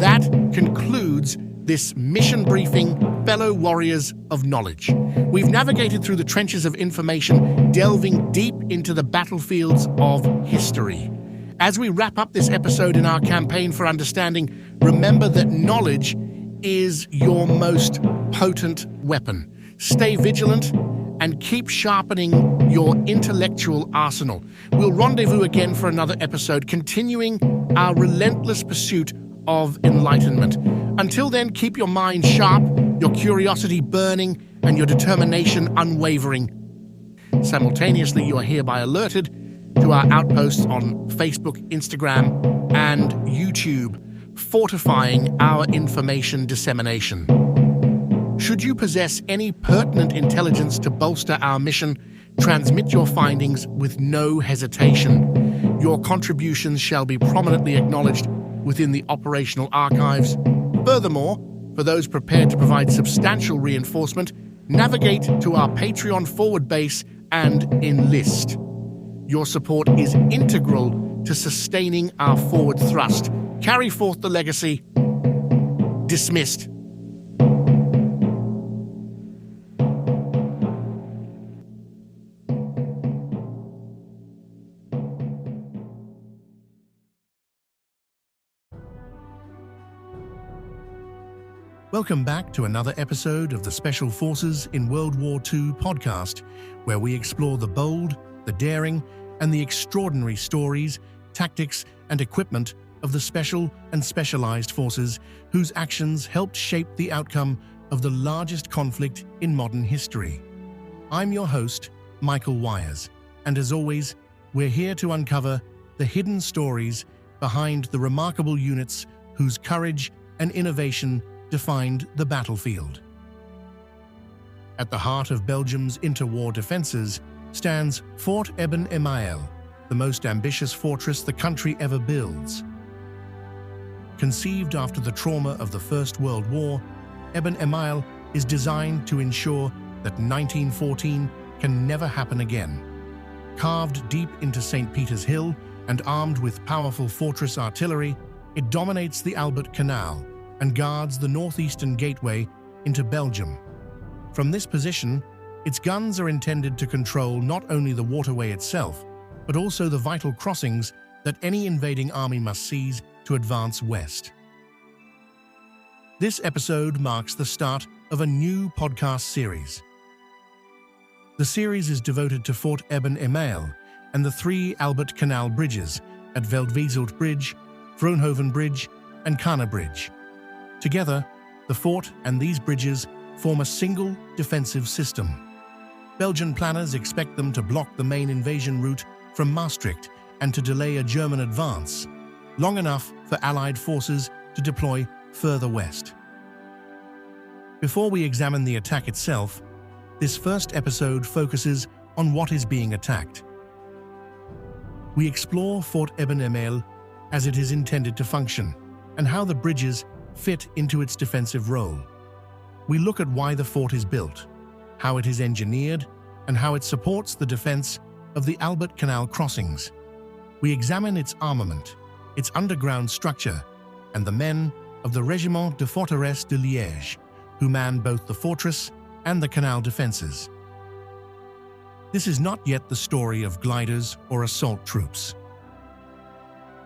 that concludes this mission briefing, fellow warriors of knowledge. We've navigated through the trenches of information, delving deep into the battlefields of history. As we wrap up this episode in our campaign for understanding, remember that knowledge is your most potent weapon. Stay vigilant and keep sharpening your intellectual arsenal. We'll rendezvous again for another episode, continuing our relentless pursuit of enlightenment. Until then, keep your mind sharp, your curiosity burning, and your determination unwavering. Simultaneously, you are hereby alerted to our outposts on Facebook, Instagram, and YouTube, fortifying our information dissemination. Should you possess any pertinent intelligence to bolster our mission, transmit your findings with no hesitation. Your contributions shall be prominently acknowledged within the operational archives. Furthermore, for those prepared to provide substantial reinforcement, navigate to our Patreon forward base and enlist. Your support is integral to sustaining our forward thrust. Carry forth the legacy. Dismissed. Welcome back to another episode of the Special Forces in World War II podcast, where we explore the bold, the daring, and the extraordinary stories, tactics, and equipment of the special and specialized forces whose actions helped shape the outcome of the largest conflict in modern history. I'm your host, Michael Wires, and as always, we're here to uncover the hidden stories behind the remarkable units whose courage and innovation defined the battlefield. At the heart of Belgium's interwar defenses stands Fort Eben-Emael, the most ambitious fortress the country ever builds. Conceived after the trauma of the First World War, Eben-Emael is designed to ensure that 1914 can never happen again. Carved deep into St. Peter's Hill and armed with powerful fortress artillery, it dominates the Albert Canal and guards the northeastern gateway into Belgium. From this position, its guns are intended to control not only the waterway itself, but also the vital crossings that any invading army must seize to advance west. This episode marks the start of a new podcast series. The series is devoted to Fort Eben-Emael and the 3 Albert Canal bridges at Veldwezelt Bridge, Vroenhoven Bridge, and Kanne Bridge. Together, the fort and these bridges form a single defensive system. Belgian planners expect them to block the main invasion route from Maastricht and to delay a German advance, long enough for Allied forces to deploy further west. Before we examine the attack itself, this first episode focuses on what is being attacked. We explore Fort Eben-Emael as it is intended to function, and how the bridges fit into its defensive role. We look at why the fort is built, how it is engineered, and how it supports the defense of the Albert Canal crossings. We examine its armament, its underground structure, and the men of the Régiment de Forteresse de Liège, who man both the fortress and the canal defenses. This is not yet the story of gliders or assault troops.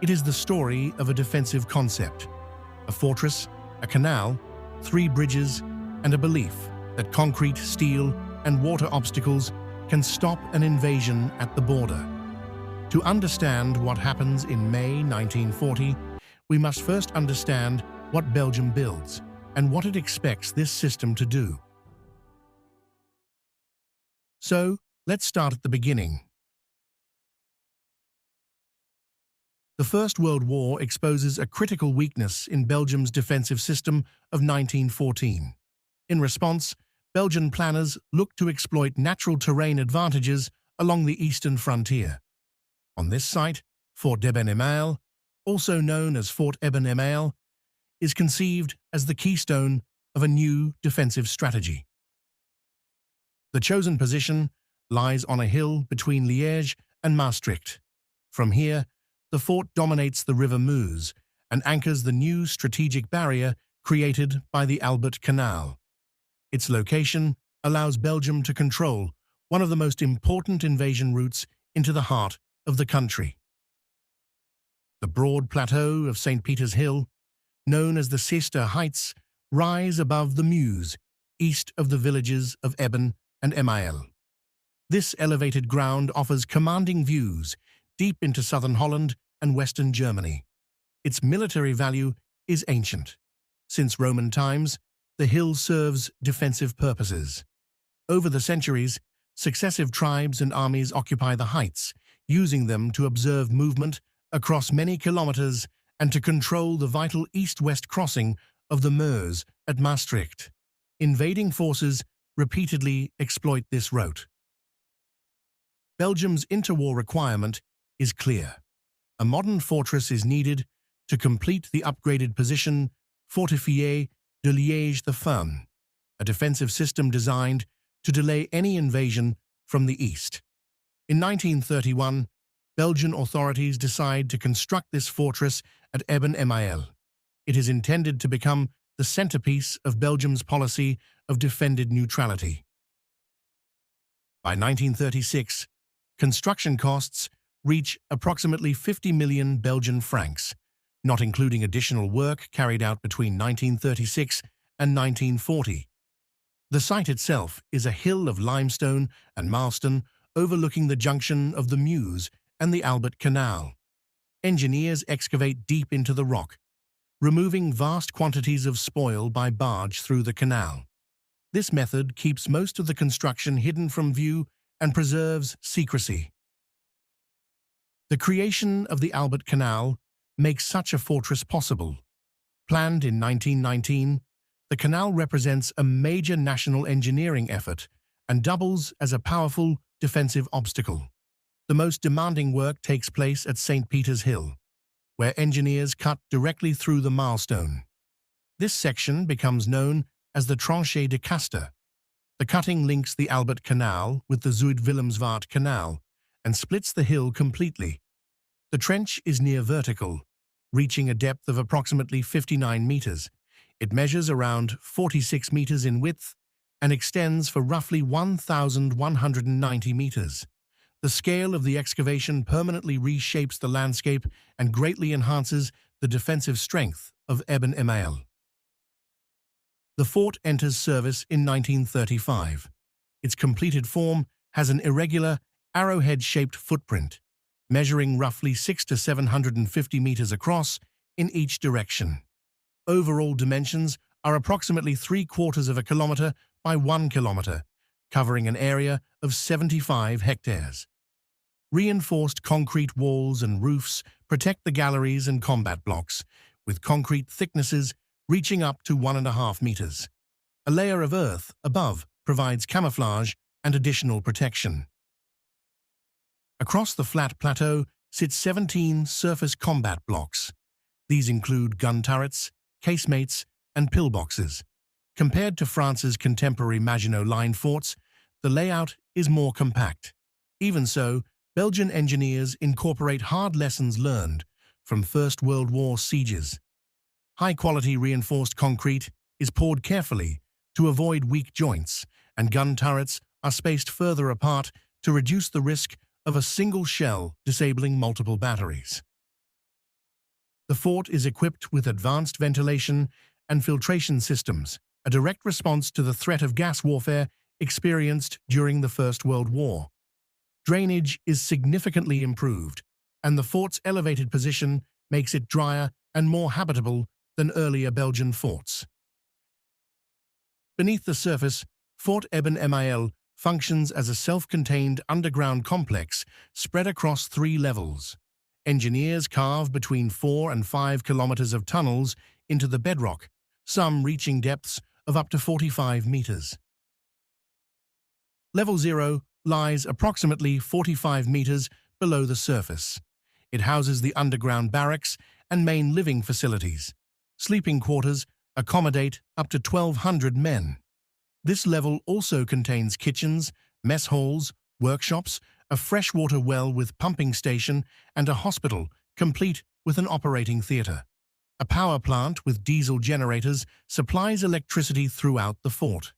It is the story of a defensive concept, a fortress, a canal, 3 bridges, and a belief that concrete, steel, and water obstacles can stop an invasion at the border. To understand what happens in May 1940, we must first understand what Belgium builds and what it expects this system to do. So, let's start at the beginning. The First World War exposes a critical weakness in Belgium's defensive system of 1914. In response, Belgian planners looked to exploit natural terrain advantages along the eastern frontier. On this site, Fort Eben-Emael, also known as Fort Eben-Emael, is conceived as the keystone of a new defensive strategy. The chosen position lies on a hill between Liège and Maastricht. From here, the fort dominates the River Meuse and anchors the new strategic barrier created by the Albert Canal. Its location allows Belgium to control one of the most important invasion routes into the heart of the country. The broad plateau of St. Peter's Hill, known as the Sister Heights, rise above the Meuse, east of the villages of Eben and Emael. This elevated ground offers commanding views deep into southern Holland and western Germany. Its military value is ancient. Since Roman times, the hill serves defensive purposes. Over the centuries, successive tribes and armies occupy the heights, using them to observe movement across many kilometers and to control the vital east-west crossing of the Meuse at Maastricht. Invading forces repeatedly exploit this route. Belgium's interwar requirement is clear. A modern fortress is needed to complete the upgraded Position Fortifiée de Liège the Fun, a defensive system designed to delay any invasion from the east. In 1931, Belgian authorities decide to construct this fortress at Eben-Emael. It is intended to become the centerpiece of Belgium's policy of defended neutrality. By 1936, construction costs reach approximately 50 million Belgian francs, not including additional work carried out between 1936 and 1940. The site itself is a hill of limestone and marlstone overlooking the junction of the Meuse and the Albert Canal. Engineers excavate deep into the rock, removing vast quantities of spoil by barge through the canal. This method keeps most of the construction hidden from view and preserves secrecy. The creation of the Albert Canal makes such a fortress possible. Planned in 1919, the canal represents a major national engineering effort and doubles as a powerful defensive obstacle. The most demanding work takes place at St. Peter's Hill, where engineers cut directly through the milestone. This section becomes known as the Tranchée de Caster. The cutting links the Albert Canal with the Zuid-Willemsvaart Canal and splits the hill completely. The trench is near vertical, reaching a depth of approximately 59 meters. It measures around 46 meters in width and extends for roughly 1,190 meters. The scale of the excavation permanently reshapes the landscape and greatly enhances the defensive strength of Eben-Emael. The fort enters service in 1935. Its completed form has an irregular, arrowhead-shaped footprint, measuring roughly 600 to 750 meters across in each direction. Overall dimensions are approximately 3/4 of a kilometer by 1 kilometer, covering an area of 75 hectares. Reinforced concrete walls and roofs protect the galleries and combat blocks, with concrete thicknesses reaching up to 1.5 meters. A layer of earth above provides camouflage and additional protection. Across the flat plateau sit 17 surface combat blocks. These include gun turrets, casemates, and pillboxes. Compared to France's contemporary Maginot Line forts, the layout is more compact. Even so, Belgian engineers incorporate hard lessons learned from First World War sieges. High-quality reinforced concrete is poured carefully to avoid weak joints, and gun turrets are spaced further apart to reduce the risk of a single shell disabling multiple batteries. The fort is equipped with advanced ventilation and filtration systems, a direct response to the threat of gas warfare experienced during the First World War. Drainage is significantly improved, and the fort's elevated position makes it drier and more habitable than earlier Belgian forts. Beneath the surface, Fort Eben-Emael functions as a self-contained underground complex spread across 3 levels. Engineers carve between 4 and 5 kilometers of tunnels into the bedrock, some reaching depths of up to 45 meters. Level 0 lies approximately 45 meters below the surface. It houses the underground barracks and main living facilities. Sleeping quarters accommodate up to 1,200 men. This level also contains kitchens, mess halls, workshops, a freshwater well with pumping station, and a hospital, complete with an operating theatre. A power plant with diesel generators supplies electricity throughout the fort.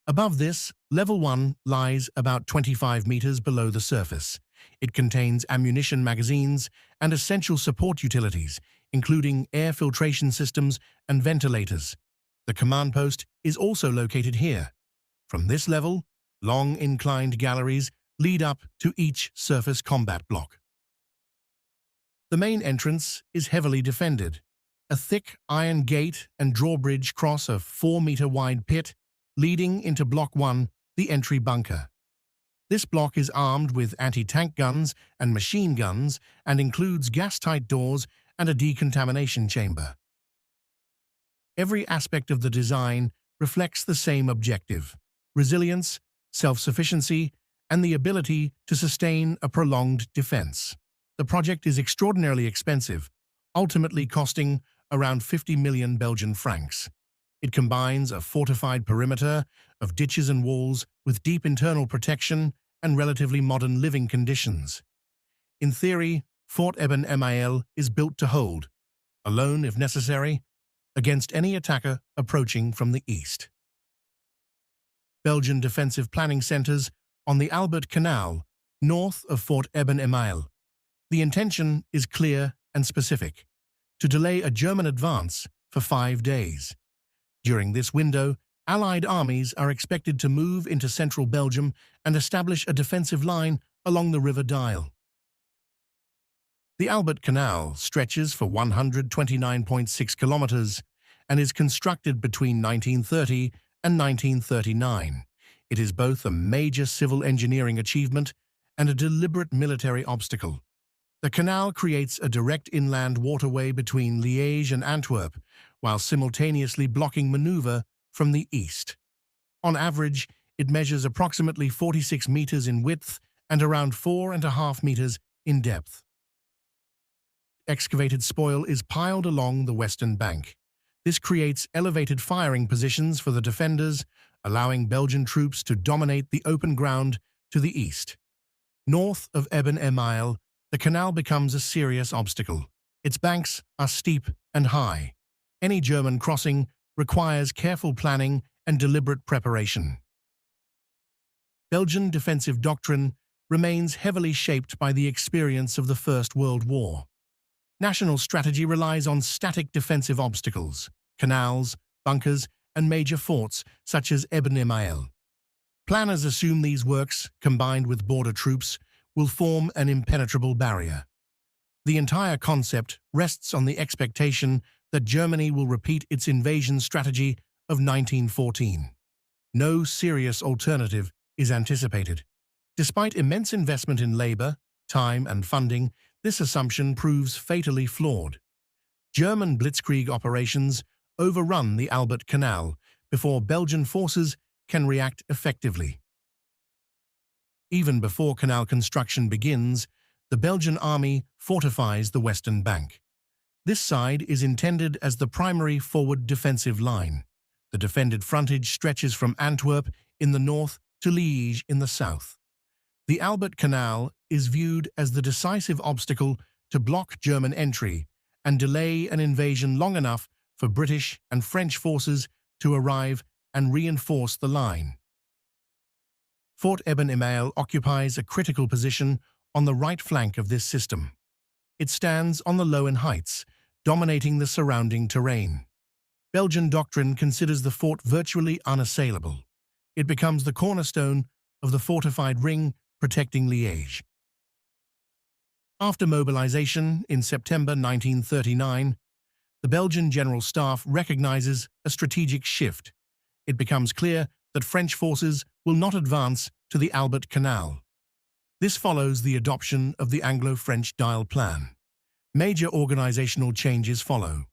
Above this, Level 1 lies about 25 meters below the surface. It contains ammunition magazines and essential support utilities, including air filtration systems and ventilators. The command post is also located here. From this level, long inclined galleries lead up to each surface combat block. The main entrance is heavily defended. A thick iron gate and drawbridge cross a 4-meter-wide pit leading into Block 1, the entry bunker. This block is armed with anti-tank guns and machine guns and includes gas-tight doors and a decontamination chamber. Every aspect of the design reflects the same objective: resilience, self-sufficiency, and the ability to sustain a prolonged defense. The project is extraordinarily expensive, ultimately costing around 50 million Belgian francs. It combines a fortified perimeter of ditches and walls with deep internal protection and relatively modern living conditions. In theory, Fort Eben-Emael is built to hold, alone if necessary, against any attacker approaching from the east. Belgian defensive planning centers on the Albert Canal, north of Fort Eben-Emael. The intention is clear and specific: to delay a German advance for 5 days. During this window, Allied armies are expected to move into central Belgium and establish a defensive line along the River Dyle. The Albert Canal stretches for 129.6 kilometers and is constructed between 1930 and 1939. It is both a major civil engineering achievement and a deliberate military obstacle. The canal creates a direct inland waterway between Liège and Antwerp, while simultaneously blocking maneuver from the east. On average, it measures approximately 46 meters in width and around 4.5 meters in depth. Excavated spoil is piled along the western bank. This creates elevated firing positions for the defenders, allowing Belgian troops to dominate the open ground to the east. North of Eben-Emael, the canal becomes a serious obstacle. Its banks are steep and high. Any German crossing requires careful planning and deliberate preparation. Belgian defensive doctrine remains heavily shaped by the experience of the First World War. National strategy relies on static defensive obstacles, canals, bunkers, and major forts such as Eben-Emael. Planners assume these works, combined with border troops, will form an impenetrable barrier. The entire concept rests on the expectation that Germany will repeat its invasion strategy of 1914. No serious alternative is anticipated. Despite immense investment in labor, time, and funding, this assumption proves fatally flawed. German blitzkrieg operations overrun the Albert Canal before Belgian forces can react effectively. Even before canal construction begins, the Belgian army fortifies the western bank. This side is intended as the primary forward defensive line. The defended frontage stretches from Antwerp in the north to Liège in the south. The Albert Canal is viewed as the decisive obstacle to block German entry and delay an invasion long enough for British and French forces to arrive and reinforce the line. Fort Eben-Emael occupies a critical position on the right flank of this system. It stands on the Lowen Heights, dominating the surrounding terrain. Belgian doctrine considers the fort virtually unassailable. It becomes the cornerstone of the fortified ring protecting Liège. After mobilization in September 1939, the Belgian General Staff recognizes a strategic shift. It becomes clear that French forces will not advance to the Albert Canal. This follows the adoption of the Anglo-French Dyle Plan. Major organizational changes follow.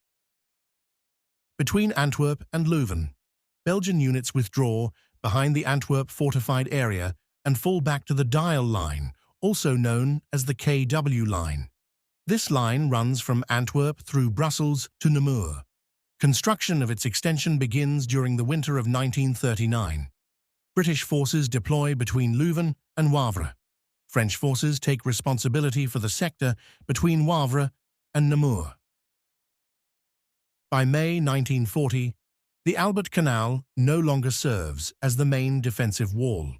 Between Antwerp and Leuven, Belgian units withdraw behind the Antwerp fortified area and fall back to the Dyle Line, also known as the KW Line. This line runs from Antwerp through Brussels to Namur. Construction of its extension begins during the winter of 1939. British forces deploy between Leuven and Wavre. French forces take responsibility for the sector between Wavre and Namur. By May 1940, the Albert Canal no longer serves as the main defensive wall.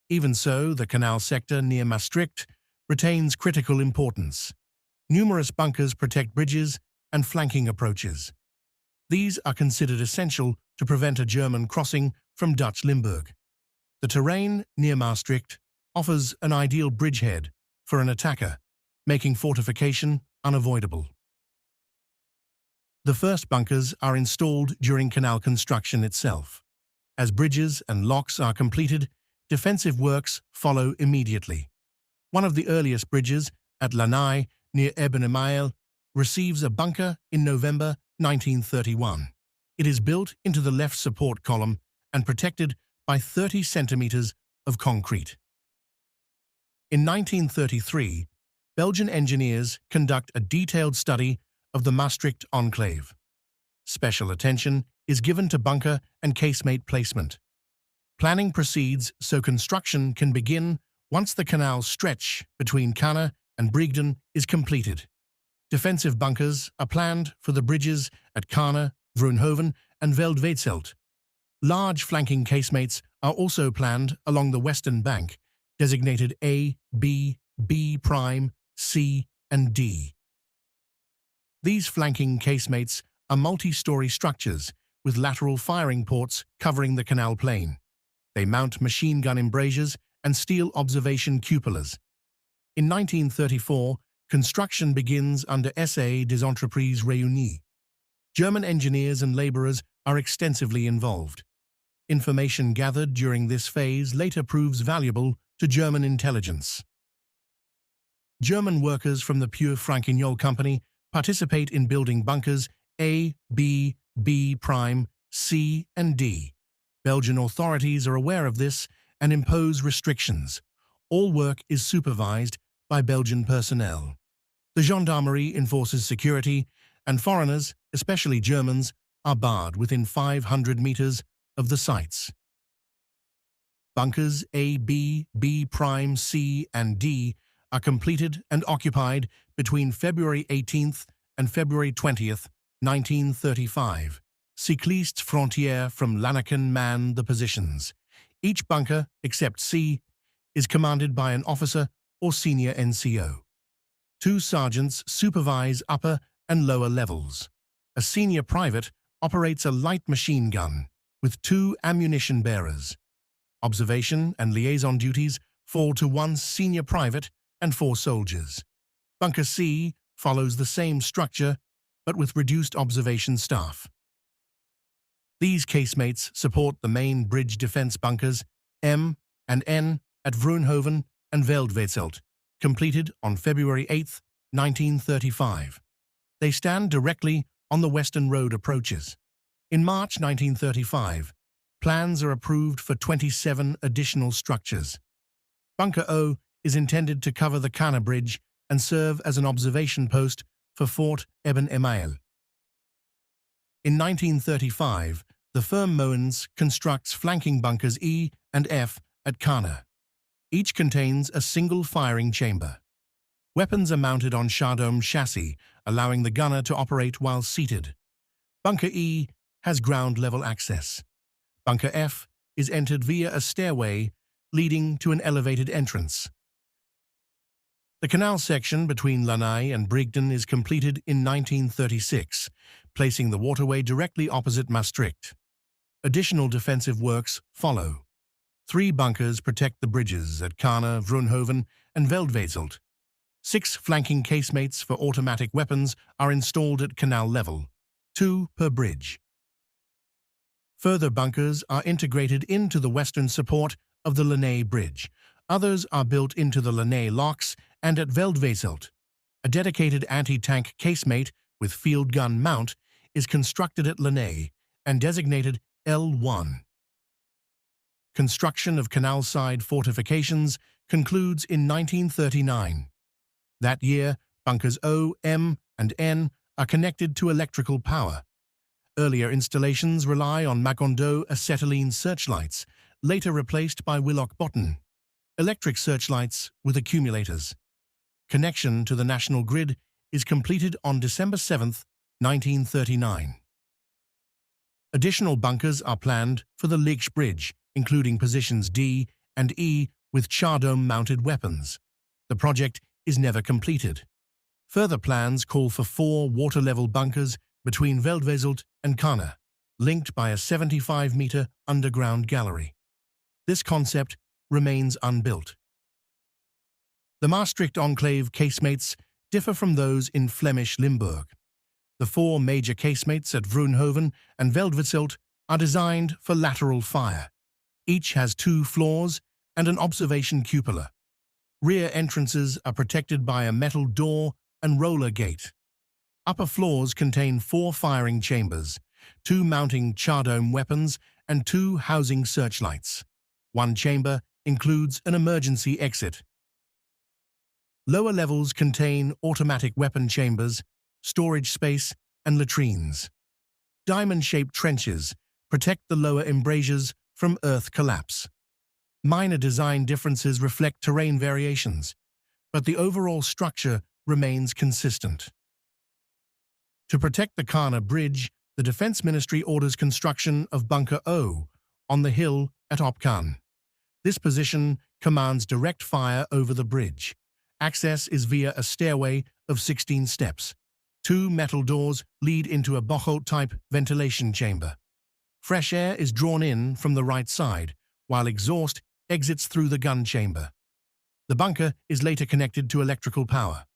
Even so, the canal sector near Maastricht retains critical importance. Numerous bunkers protect bridges and flanking approaches. These are considered essential to prevent a German crossing from Dutch Limburg. The terrain near Maastricht offers an ideal bridgehead for an attacker, making fortification unavoidable. The first bunkers are installed during canal construction itself. As bridges and locks are completed, defensive works follow immediately. One of the earliest bridges, at Lanai, near Eben-Emael, receives a bunker in November 1931. It is built into the left support column and protected by 30 centimeters of concrete. In 1933, Belgian engineers conduct a detailed study of the Maastricht enclave. Special attention is given to bunker and casemate placement. Planning proceeds so construction can begin once the canal stretch between Kanne and Bridge is completed. Defensive bunkers are planned for the bridges at Kanne, Vroenhoven, and Veldwezelt. Large flanking casemates are also planned along the western bank, designated A, B, B prime, C, and D. These flanking casemates are multi-story structures with lateral firing ports covering the canal plain. They mount machine gun embrasures and steel observation cupolas. In 1934, construction begins under SA des Entreprises Réunies. German engineers and laborers are extensively involved. Information gathered during this phase later proves valuable to German intelligence. German workers from the Pure Franquignol Company participate in building bunkers A, B, B prime, C, and D. Belgian authorities are aware of this and impose restrictions. All work is supervised by Belgian personnel. The gendarmerie enforces security, and foreigners, especially Germans, are barred within 500 meters of the sites. Bunkers A, B, B prime, C, and D are completed and occupied between February 18th and February 20th, 1935. Cyclistes frontières from Lanaken man the positions. Each bunker, except C, is commanded by an officer or senior NCO. 2 sergeants supervise upper and lower levels. A senior private operates a light machine gun with 2 ammunition bearers. Observation and liaison duties fall to 1 senior private and 4 soldiers. Bunker C follows the same structure, but with reduced observation staff. These casemates support the main bridge defense bunkers M and N at Vroenhoven and Veldwezelt, completed on February 8, 1935. They stand directly on the Western Road approaches. In March 1935, plans are approved for 27 additional structures. Bunker O is intended to cover the Kanne Bridge and serve as an observation post for Fort Eben-Emael. In 1935, the firm Moens constructs flanking bunkers E and F at Kanne. Each contains a single firing chamber. Weapons are mounted on chardome chassis, allowing the gunner to operate while seated. Bunker E has ground-level access. Bunker F is entered via a stairway leading to an elevated entrance. The canal section between Lanai and Brigden is completed in 1936, placing the waterway directly opposite Maastricht. Additional defensive works follow. 3 bunkers protect the bridges at Kanne, Vroenhoven, and Veldwezelt. 6 flanking casemates for automatic weapons are installed at canal level, 2 per bridge. Further bunkers are integrated into the western support of the Lanai Bridge. Others are built into the Lanai locks and at Veldwezelt. A dedicated anti-tank casemate with field gun mount is constructed at Lanai and designated L1. Construction of canal-side fortifications concludes in 1939. That year, bunkers O, M, and N are connected to electrical power. Earlier installations rely on Macondo acetylene searchlights, later replaced by Willock Botten. Electric searchlights with accumulators. Connection to the national grid is completed on December 7, 1939. Additional bunkers are planned for the Liège Bridge, including positions D and E with char-dome-mounted weapons. The project is never completed. Further plans call for 4 water-level bunkers between Veldwezelt and Kanne, linked by a 75-meter underground gallery. This concept remains unbuilt. The Maastricht enclave casemates differ from those in Flemish Limburg. The 4 major casemates at Vroenhoven and Veldwezelt are designed for lateral fire. Each has 2 floors and an observation cupola. Rear entrances are protected by a metal door and roller gate. Upper floors contain 4 firing chambers, 2 mounting char-dome weapons, and 2 housing searchlights. One chamber includes an emergency exit. Lower levels contain automatic weapon chambers, storage space, and latrines. Diamond-shaped trenches protect the lower embrasures from earth collapse. Minor design differences reflect terrain variations, but the overall structure remains consistent. To protect the Kanne Bridge, the Defense Ministry orders construction of Bunker O on the hill at Opkan. This position commands direct fire over the bridge. Access is via a stairway of 16 steps. 2 metal doors lead into a bochel-type ventilation chamber. Fresh air is drawn in from the right side, while exhaust exits through the gun chamber. The bunker is later connected to electrical power.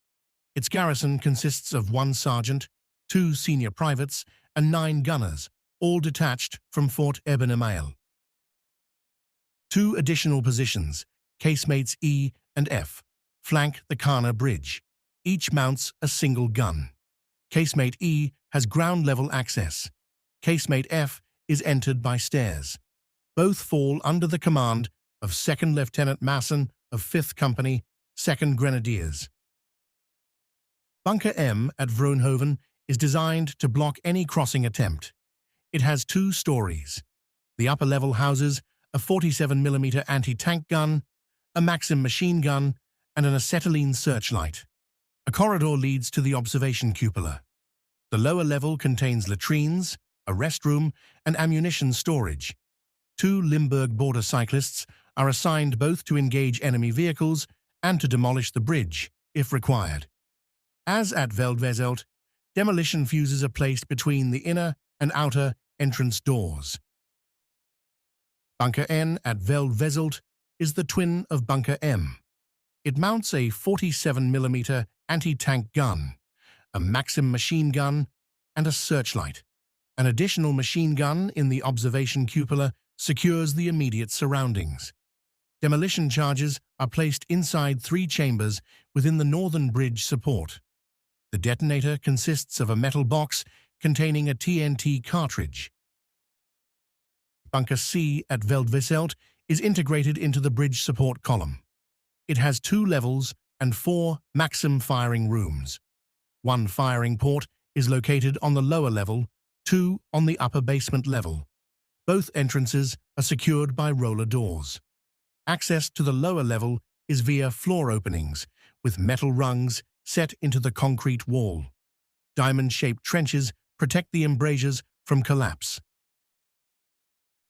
Its garrison consists of 1 sergeant, 2 senior privates, and 9 gunners, all detached from Fort Eben-Emael. 2 additional positions, casemates E and F, flank the Kanne Bridge. Each mounts a single gun. Casemate E has ground-level access. Casemate F is entered by stairs. Both fall under the command of 2nd Lieutenant Masson of 5th Company, 2nd Grenadiers. Bunker M at Vroenhoven is designed to block any crossing attempt. It has 2 stories. The upper level houses a 47mm anti-tank gun, a Maxim machine gun, and an acetylene searchlight. A corridor leads to the observation cupola. The lower level contains latrines, a restroom, and ammunition storage. 2 Limburg border cyclists are assigned both to engage enemy vehicles and to demolish the bridge, if required. As at Veldwezelt, demolition fuses are placed between the inner and outer entrance doors. Bunker N at Veldwezelt is the twin of Bunker M. It mounts a 47mm anti-tank gun, a Maxim machine gun, and a searchlight. An additional machine gun in the observation cupola secures the immediate surroundings. Demolition charges are placed inside 3 chambers within the northern bridge support. The detonator consists of a metal box containing a TNT cartridge. Bunker C at Veldwezelt is integrated into the bridge support column. It has 2 levels and 4 Maxim firing rooms. 1 firing port is located on the lower level, 2 on the upper basement level. Both entrances are secured by roller doors. Access to the lower level is via floor openings, with metal rungs set into the concrete wall. Diamond-shaped trenches protect the embrasures from collapse.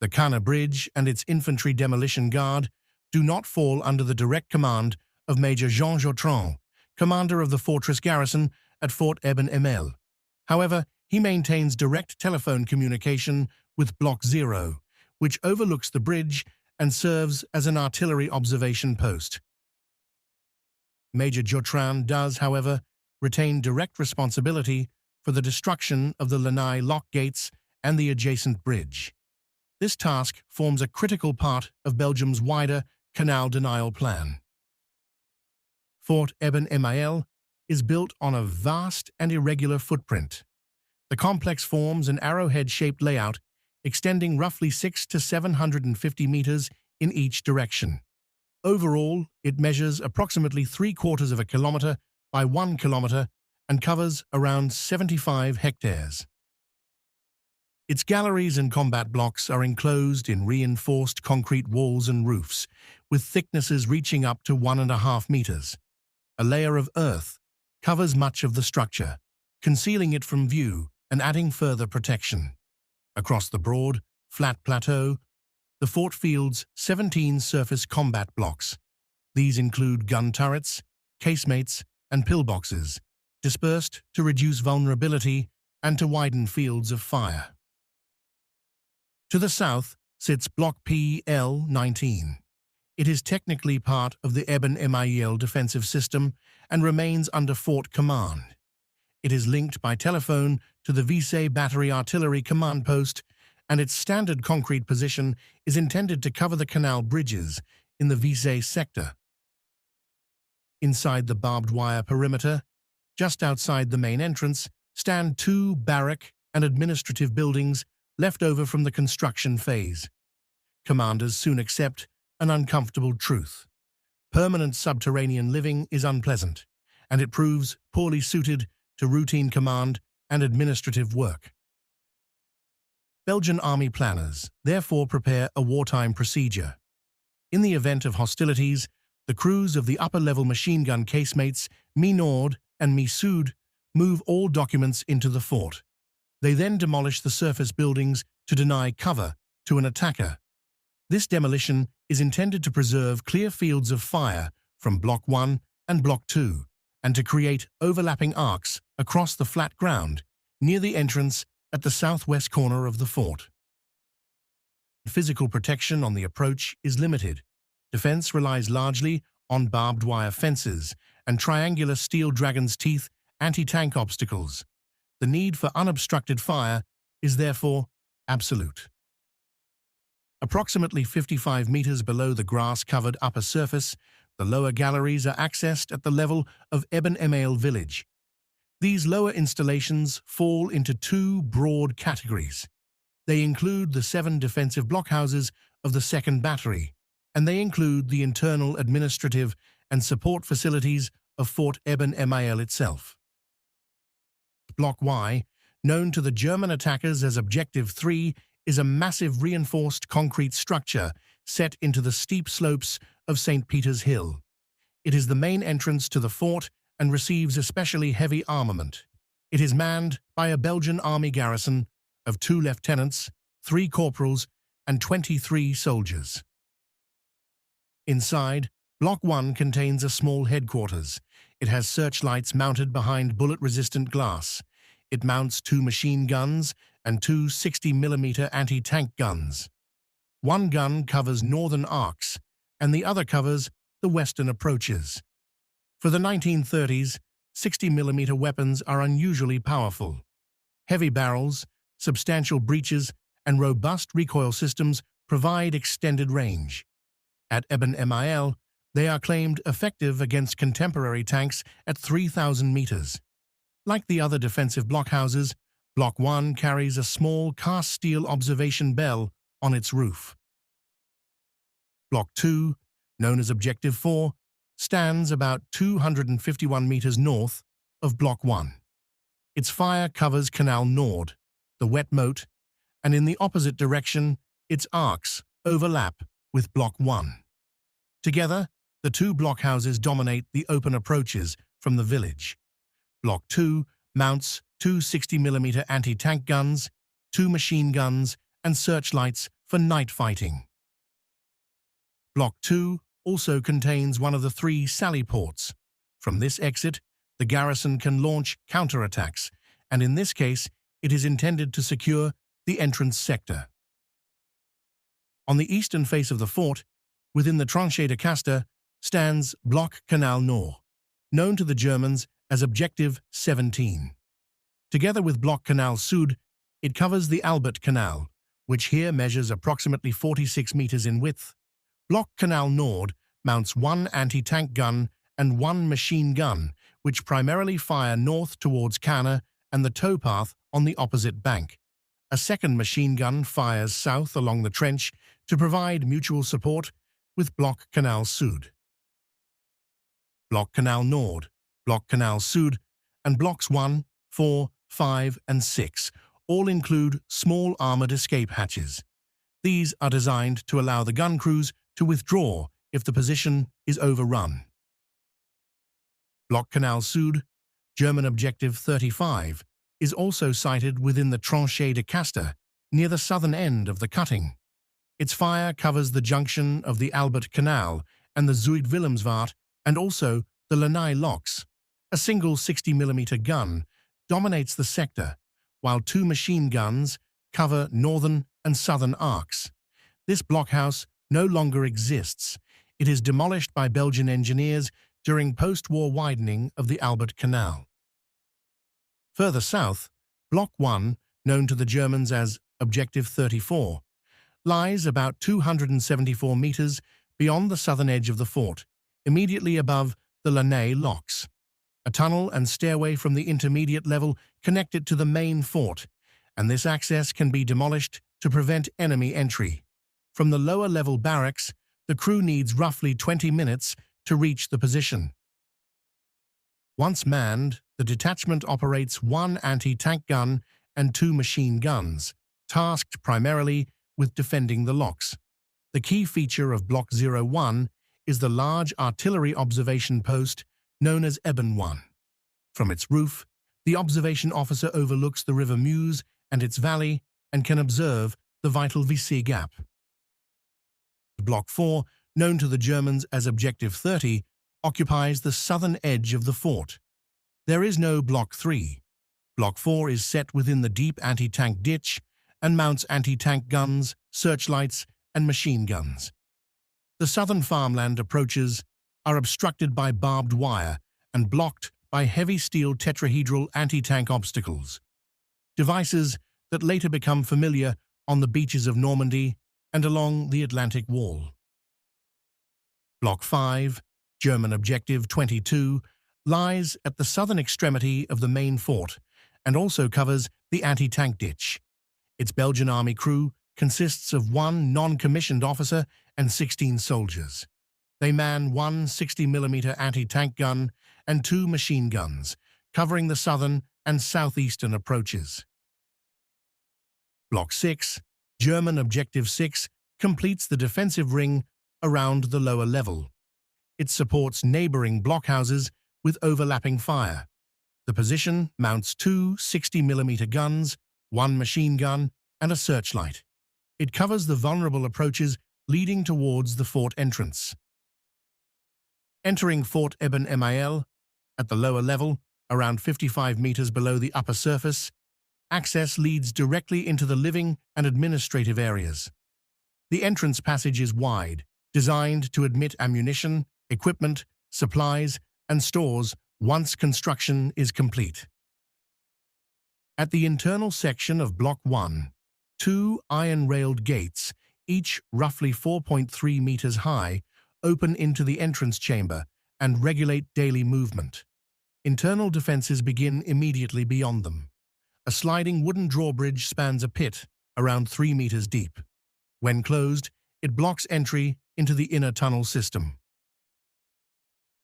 The Kanne Bridge and its infantry demolition guard do not fall under the direct command of Major Jean Jautrin, commander of the fortress garrison at Fort Eben-Emael. However, he maintains direct telephone communication with Block 0, which overlooks the bridge and serves as an artillery observation post. Major Jautrin does, however, retain direct responsibility for the destruction of the Lanai lock gates and the adjacent bridge. This task forms a critical part of Belgium's wider canal denial plan. Fort Eben-Emael is built on a vast and irregular footprint. The complex forms an arrowhead-shaped layout extending roughly 600 to 750 meters in each direction. Overall, it measures approximately 3/4 of a kilometer by 1 kilometer and covers around 75 hectares. Its galleries and combat blocks are enclosed in reinforced concrete walls and roofs, with thicknesses reaching up to 1.5 meters. A layer of earth covers much of the structure. concealing it from view and adding further protection. Across the broad, flat plateau, the fort fields 17 surface combat blocks. These include gun turrets, casemates, and pillboxes, dispersed to reduce vulnerability and to widen fields of fire. To the south sits Block PL-19. It is technically part of the Eben-Emael defensive system and remains under fort command. It is linked by telephone to the Veldwezelt Battery Artillery Command Post, and its standard concrete position is intended to cover the canal bridges in the Veldwezelt sector. Inside the barbed wire perimeter, just outside the main entrance, stand two barrack and administrative buildings left over from the construction phase. Commanders soon accept an uncomfortable truth. Permanent subterranean living is unpleasant, and it proves poorly suited to routine command and administrative work. Belgian army planners therefore prepare a wartime procedure. In the event of hostilities, the crews of the upper-level machine gun casemates Mi Nord and Mi Sud move all documents into the fort. They then demolish the surface buildings to deny cover to an attacker. This demolition is intended to preserve clear fields of fire from Block 1 and Block 2 and to create overlapping arcs across the flat ground near the entrance at the southwest corner of the fort. Physical protection on the approach is limited. Defense relies largely on barbed wire fences and triangular steel dragon's teeth anti-tank obstacles. The need for unobstructed fire is therefore absolute. Approximately 55 meters below the grass-covered upper surface, the lower galleries are accessed at the level of Eben-Emael village. These lower installations fall into two broad categories. They include the 7 defensive blockhouses of the 2nd Battery, and they include the internal administrative and support facilities of Fort Eben-Emael itself. Block Y, known to the German attackers as Objective 3, is a massive reinforced concrete structure set into the steep slopes of St. Peter's Hill. It is the main entrance to the fort and receives especially heavy armament. It is manned by a Belgian army garrison of 2 lieutenants, 3 corporals, and 23 soldiers. Inside, Block 1 contains a small headquarters. It has searchlights mounted behind bullet-resistant glass. It mounts 2 machine guns and 2 60mm anti-tank guns. One gun covers northern arcs, and the other covers the western approaches. For the 1930s, 60mm weapons are unusually powerful. Heavy barrels, substantial breeches, and robust recoil systems provide extended range. At Eben-Emael, they are claimed effective against contemporary tanks at 3,000 meters. Like the other defensive blockhouses, Block 1 carries a small cast steel observation bell on its roof. Block 2, known as Objective 4, stands about 251 meters north of Block 1. Its fire covers Kanaal Nord, the wet moat, and in the opposite direction, its arcs overlap with Block 1. Together, the 2 blockhouses dominate the open approaches from the village. Block 2 mounts 2 60mm anti-tank guns, 2 machine guns, and searchlights for night fighting. Block 2 also contains one of the 3 sally ports. From this exit, the garrison can launch counterattacks, and in this case, it is intended to secure the entrance sector. On the eastern face of the fort, within the Tranchée de Castor, stands Block Kanaal Nord, known to the Germans as Objective 17. Together with Block Kanaal Sud, it covers the Albert Canal, which here measures approximately 46 meters in width. Block Kanaal Nord mounts 1 anti-tank gun and 1 machine gun, which primarily fire north towards Kanne and the towpath on the opposite bank. A second machine gun fires south along the trench to provide mutual support with Block Kanaal Sud. Block Kanaal Nord, Block Kanaal Sud, and Blocks 1, 4, 5, and 6 all include small armored escape hatches. These are designed to allow the gun crews to withdraw if the position is overrun. Block Kanaal Sud, German Objective 35, is also sited within the Tranchée de Castor, near the southern end of the cutting. Its fire covers the junction of the Albert Canal and the Zuid-Willemsvaart and also the Lanai locks. A single 60mm gun dominates the sector, while 2 machine guns cover northern and southern arcs. This blockhouse no longer exists. It is demolished by Belgian engineers during post-war widening of the Albert Canal. Further south, Block 1, known to the Germans as Objective 34, lies about 274 meters beyond the southern edge of the fort, immediately above the Lanai locks. A tunnel and stairway from the intermediate level connect it to the main fort, and this access can be demolished to prevent enemy entry. From the lower-level barracks, the crew needs roughly 20 minutes to reach the position. Once manned, the detachment operates 1 anti-tank gun and 2 machine guns, tasked primarily with defending the locks. The key feature of Block 01 is the large artillery observation post known as Eben-1. From its roof, the observation officer overlooks the River Meuse and its valley and can observe the vital VC gap. Block 4, known to the Germans as Objective 30, occupies the southern edge of the fort. There is no Block 3. Block 4 is set within the deep anti-tank ditch and mounts anti-tank guns, searchlights, and machine guns. The southern farmland approaches are obstructed by barbed wire and blocked by heavy steel tetrahedral anti-tank obstacles, devices that later become familiar on the beaches of Normandy and along the Atlantic Wall. Block 5, German Objective 22, lies at the southern extremity of the main fort and also covers the anti-tank ditch. Its Belgian Army crew consists of 1 non-commissioned officer and 16 soldiers. They man 1 60mm anti-tank gun and 2 machine guns, covering the southern and southeastern approaches. Block 6, German Objective 6, completes the defensive ring around the lower level. It supports neighboring blockhouses with overlapping fire. The position mounts 2 60mm guns, 1 machine gun, and a searchlight. It covers the vulnerable approaches leading towards the fort entrance. Entering Fort Eben-Emael, at the lower level, around 55 meters below the upper surface, access leads directly into the living and administrative areas. The entrance passage is wide, designed to admit ammunition, equipment, supplies, and stores once construction is complete. At the internal section of Block 1, 2 iron-railed gates, each roughly 4.3 meters high, open into the entrance chamber and regulate daily movement. Internal defenses begin immediately beyond them. A sliding wooden drawbridge spans a pit around 3 meters deep. When closed, it blocks entry into the inner tunnel system.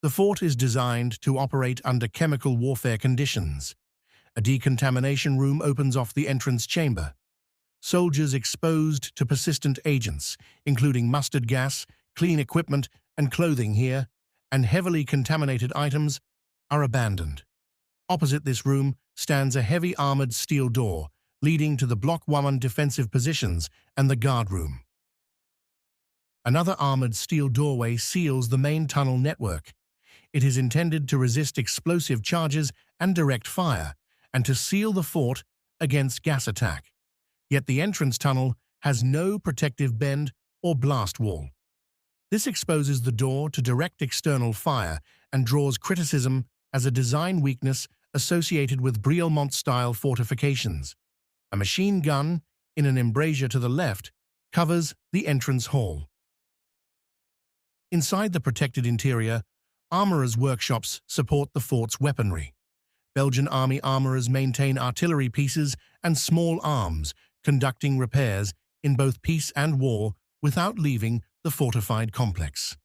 The fort is designed to operate under chemical warfare conditions. A decontamination room opens off the entrance chamber. Soldiers exposed to persistent agents, including mustard gas, clean equipment and clothing here, and heavily contaminated items, are abandoned. Opposite this room stands a heavy armored steel door, leading to the Block 1 defensive positions and the guard room. Another armored steel doorway seals the main tunnel network. It is intended to resist explosive charges and direct fire, and to seal the fort against gas attack. Yet the entrance tunnel has no protective bend or blast wall. This exposes the door to direct external fire and draws criticism as a design weakness associated with Brielmont-style fortifications. A machine gun, in an embrasure to the left, covers the entrance hall. Inside the protected interior, armorers' workshops support the fort's weaponry. Belgian Army armorers maintain artillery pieces and small arms, conducting repairs in both peace and war without leaving the fortified complex.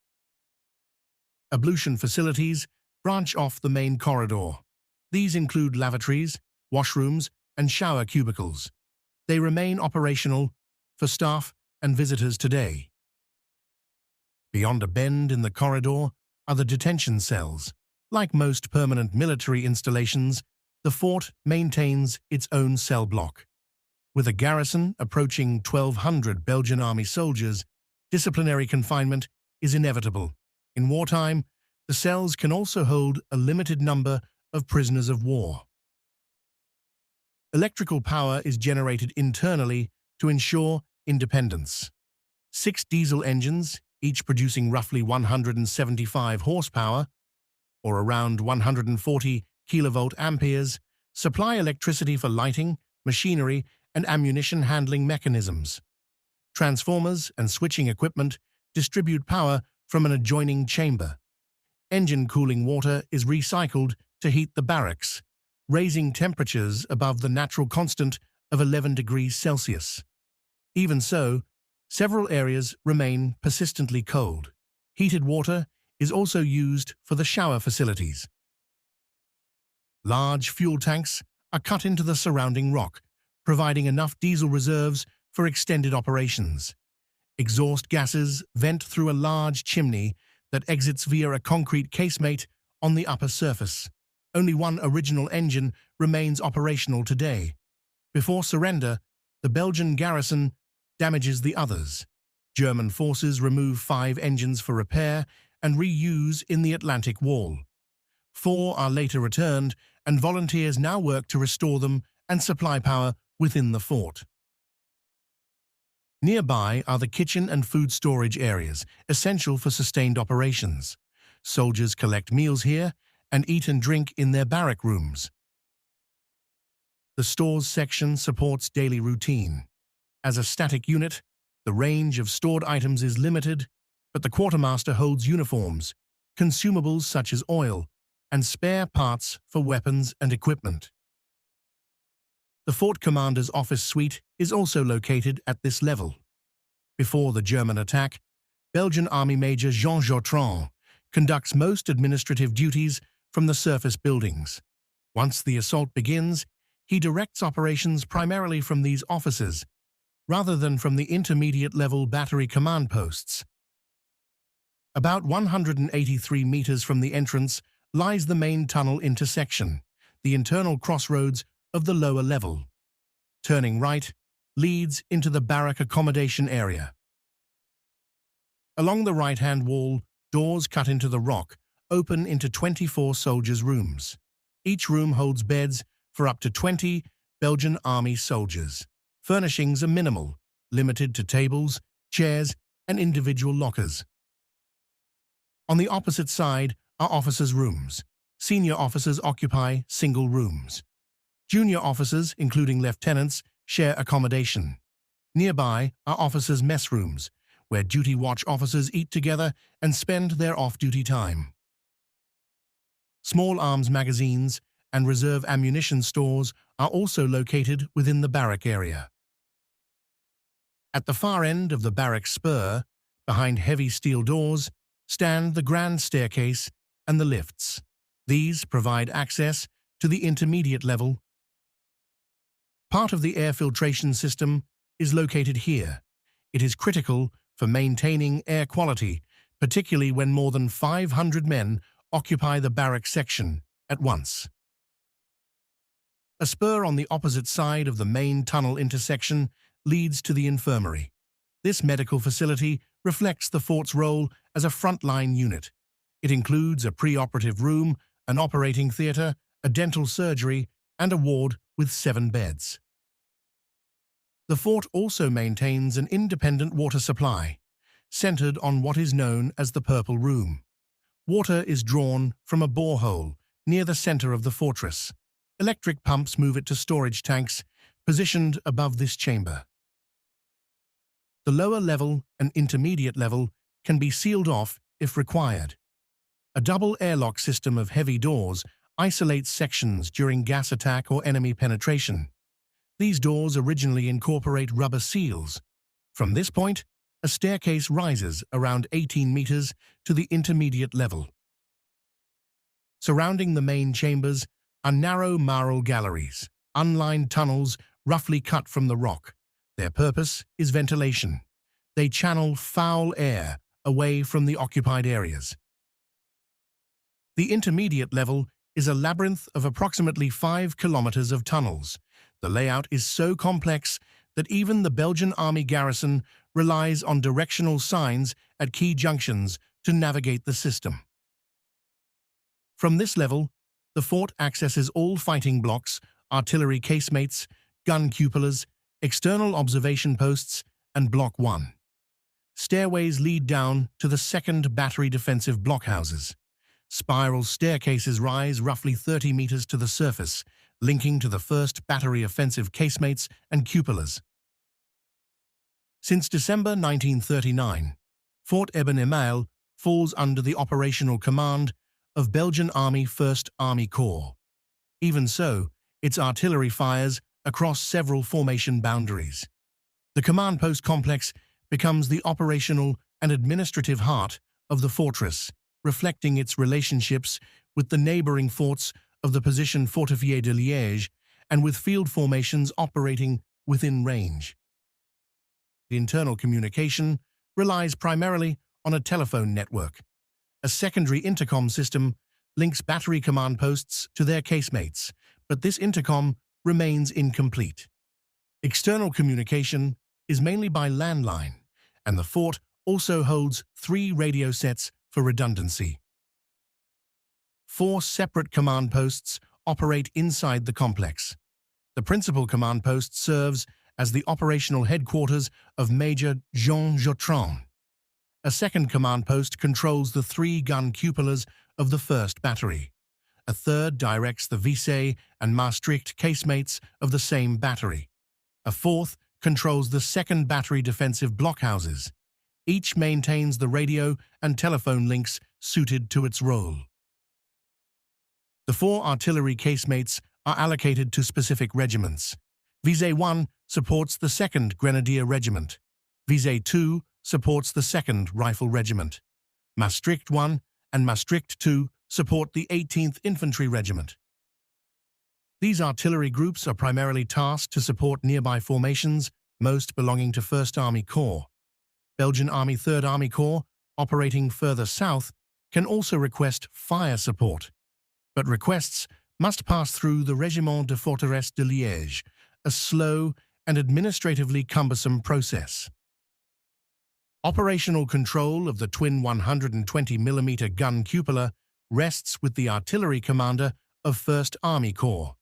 Ablution facilities branch off the main corridor. These include lavatories, washrooms, and shower cubicles. They remain operational for staff and visitors today. Beyond a bend in the corridor are the detention cells. Like most permanent military installations, the fort maintains its own cell block. With a garrison approaching 1,200 Belgian army soldiers, disciplinary confinement is inevitable. In wartime, the cells can also hold a limited number of prisoners of war. Electrical power is generated internally to ensure independence. 6 diesel engines, each producing roughly 175 horsepower, or around 140 kilovolt amperes, supply electricity for lighting, machinery, and ammunition handling mechanisms. Transformers and switching equipment distribute power from an adjoining chamber. Engine cooling water is recycled to heat the barracks, raising temperatures above the natural constant of 11 degrees Celsius. Even so, several areas remain persistently cold. Heated water is also used for the shower facilities. Large fuel tanks are cut into the surrounding rock, providing enough diesel reserves for extended operations. Exhaust gases vent through a large chimney that exits via a concrete casemate on the upper surface. Only one original engine remains operational today. Before surrender, the Belgian garrison damages the others. German forces remove 5 engines for repair and reuse in the Atlantic Wall. 4 are later returned, and volunteers now work to restore them and supply power within the fort. Nearby are the kitchen and food storage areas, essential for sustained operations. Soldiers collect meals here and eat and drink in their barrack rooms. The stores section supports daily routine. As a static unit, the range of stored items is limited, but the quartermaster holds uniforms, consumables such as oil, and spare parts for weapons and equipment. The fort commander's office suite is also located at this level. Before the German attack, Belgian Army Major Jean Jautran conducts most administrative duties from the surface buildings. Once the assault begins, he directs operations primarily from these offices, rather than from the intermediate-level battery command posts. About 183 meters from the entrance lies the main tunnel intersection, the internal crossroads of the lower level. Turning right leads into the barrack accommodation area. Along the right-hand wall, doors cut into the rock open into 24 soldiers' rooms. Each room holds beds for up to 20 Belgian Army soldiers. Furnishings are minimal, limited to tables, chairs, and individual lockers. On the opposite side are officers' rooms. Senior officers occupy single rooms. Junior officers, including lieutenants, share accommodation. Nearby are officers' mess rooms, where duty watch officers eat together and spend their off-duty time. Small arms magazines and reserve ammunition stores are also located within the barrack area. At the far end of the barrack spur, behind heavy steel doors, stand the grand staircase and the lifts. These provide access to the intermediate level. Part of the air filtration system is located here. It is critical for maintaining air quality, particularly when more than 500 men occupy the barrack section at once. A spur on the opposite side of the main tunnel intersection leads to the infirmary. This medical facility reflects the fort's role as a frontline unit. It includes a pre-operative room, an operating theatre, a dental surgery, and a ward with 7 beds. The fort also maintains an independent water supply, centered on what is known as the Purple Room. Water is drawn from a borehole near the center of the fortress. Electric pumps move it to storage tanks positioned above this chamber. The lower level and intermediate level can be sealed off if required. A double airlock system of heavy doors isolates sections during gas attack or enemy penetration. These doors originally incorporate rubber seals. From this point, a staircase rises around 18 meters to the intermediate level. Surrounding the main chambers are narrow marl galleries, unlined tunnels roughly cut from the rock. Their purpose is ventilation. They channel foul air away from the occupied areas. The intermediate level is a labyrinth of approximately 5 kilometers of tunnels. The layout is so complex that even the Belgian army garrison relies on directional signs at key junctions to navigate the system. From this level, the fort accesses all fighting blocks, artillery casemates, gun cupolas, external observation posts, and Block 1. Stairways lead down to the second battery defensive blockhouses. Spiral staircases rise roughly 30 meters to the surface, linking to the first battery offensive casemates and cupolas. Since December 1939, Fort Eben-Emael falls under the operational command of Belgian Army 1st Army Corps. Even so, its artillery fires across several formation boundaries. The command post complex becomes the operational and administrative heart of the fortress, reflecting its relationships with the neighboring forts of the Position Fortifiée de Liège and with field formations operating within range. The internal communication relies primarily on a telephone network. A secondary intercom system links battery command posts to their casemates, but this intercom remains incomplete. External communication is mainly by landline, and the fort also holds 3 radio sets for redundancy. 4 separate command posts operate inside the complex. The principal command post serves as the operational headquarters of Major Jean Jotron. A second command post controls the 3 gun cupolas of the 1st battery. A third directs the Veldwezelt and Maastricht casemates of the same battery. A fourth controls the 2nd battery defensive blockhouses. Each maintains the radio and telephone links suited to its role. The 4 artillery casemates are allocated to specific regiments. Veldwezelt 1 supports the 2nd Grenadier Regiment. Veldwezelt 2 supports the 2nd Rifle Regiment. Maastricht 1 and Maastricht 2 support the 18th Infantry Regiment. These artillery groups are primarily tasked to support nearby formations, most belonging to 1st Army Corps. Belgian Army 3rd Army Corps, operating further south, can also request fire support, but requests must pass through the Régiment de Forteresse de Liège, a slow and administratively cumbersome process. Operational control of the twin 120mm gun cupola rests with the artillery commander of 1st Army Corps.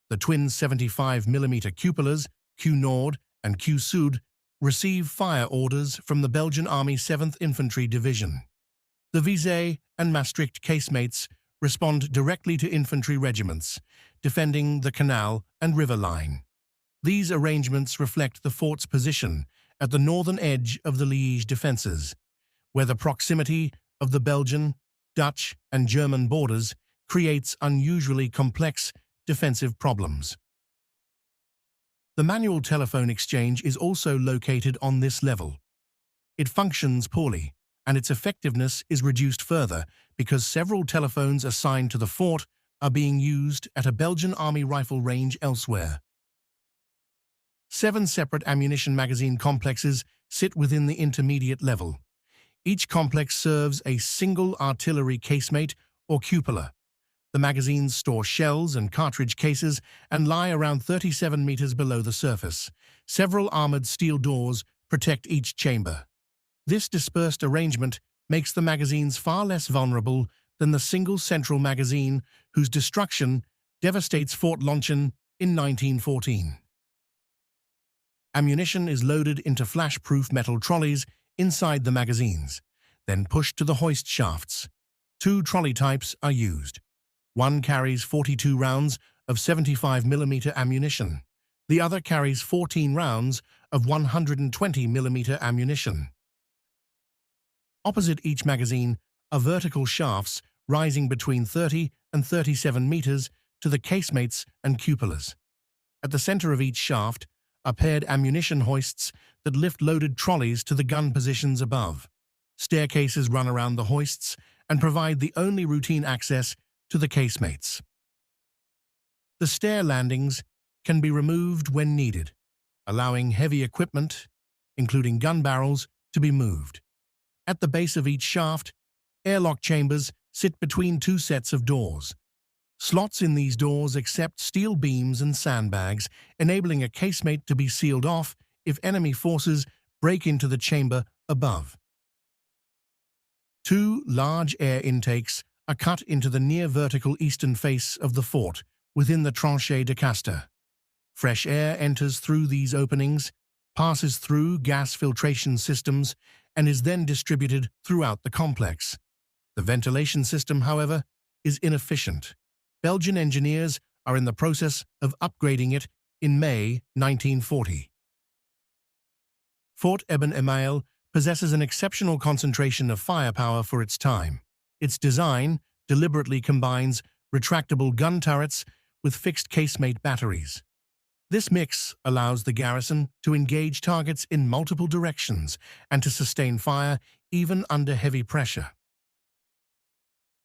The twin 75mm cupolas, Q Nord and Q Sud, receive fire orders from the Belgian Army 7th Infantry Division. The Veldwezelt and Maastricht casemates respond directly to infantry regiments, defending the canal and river line. These arrangements reflect the fort's position at the northern edge of the Liège defences, where the proximity of the Belgian, Dutch, and German borders creates unusually complex defensive problems. The manual telephone exchange is also located on this level. It functions poorly, and its effectiveness is reduced further because several telephones assigned to the fort are being used at a Belgian Army rifle range elsewhere. 7 separate ammunition magazine complexes sit within the intermediate level. Each complex serves a single artillery casemate or cupola. The magazines store shells and cartridge cases and lie around 37 meters below the surface. Several armored steel doors protect each chamber. This dispersed arrangement makes the magazines far less vulnerable than the single central magazine whose destruction devastates Fort Longchamp in 1914. Ammunition is loaded into flash-proof metal trolleys inside the magazines, then pushed to the hoist shafts. 2 trolley types are used. One carries 42 rounds of 75mm ammunition. The other carries 14 rounds of 120mm ammunition. Opposite each magazine are vertical shafts rising between 30 and 37 meters to the casemates and cupolas. At the center of each shaft are paired ammunition hoists that lift loaded trolleys to the gun positions above. Staircases run around the hoists and provide the only routine access to the casemates. The stair landings can be removed when needed, allowing heavy equipment, including gun barrels, to be moved. At the base of each shaft, airlock chambers sit between two sets of doors. Slots in these doors accept steel beams and sandbags, enabling a casemate to be sealed off if enemy forces break into the chamber above. Two large air intakes are cut into the near-vertical eastern face of the fort within the tranchée de Castor. Fresh air enters through these openings, passes through gas filtration systems, and is then distributed throughout the complex. The ventilation system, however, is inefficient. Belgian engineers are in the process of upgrading it in May 1940. Fort Eben-Emael possesses an exceptional concentration of firepower for its time. Its design deliberately combines retractable gun turrets with fixed casemate batteries. This mix allows the garrison to engage targets in multiple directions and to sustain fire even under heavy pressure.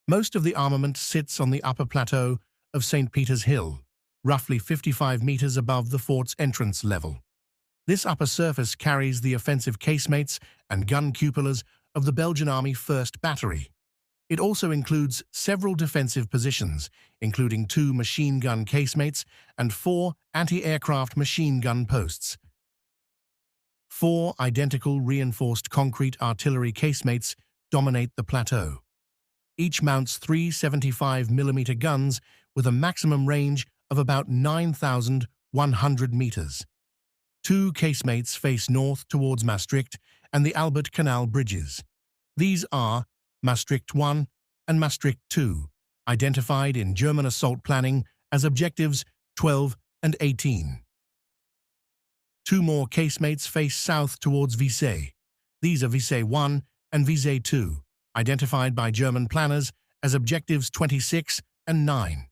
Most of the armament sits on the upper plateau of St. Peter's Hill, roughly 55 meters above the fort's entrance level. This upper surface carries the offensive casemates and gun cupolas of the Belgian Army 1st Battery. It also includes several defensive positions, including 2 machine gun casemates and 4 anti-aircraft machine gun posts. 4 identical reinforced concrete artillery casemates dominate the plateau. Each mounts 3 75mm guns with a maximum range of about 9,100 meters. 2 casemates face north towards Maastricht and the Albert Canal bridges. These are Maastricht 1 and Maastricht 2, identified in German assault planning as objectives 12 and 18. 2 more casemates face south towards Visay. These are Visay 1 and Visay 2, identified by German planners as objectives 26 and 9.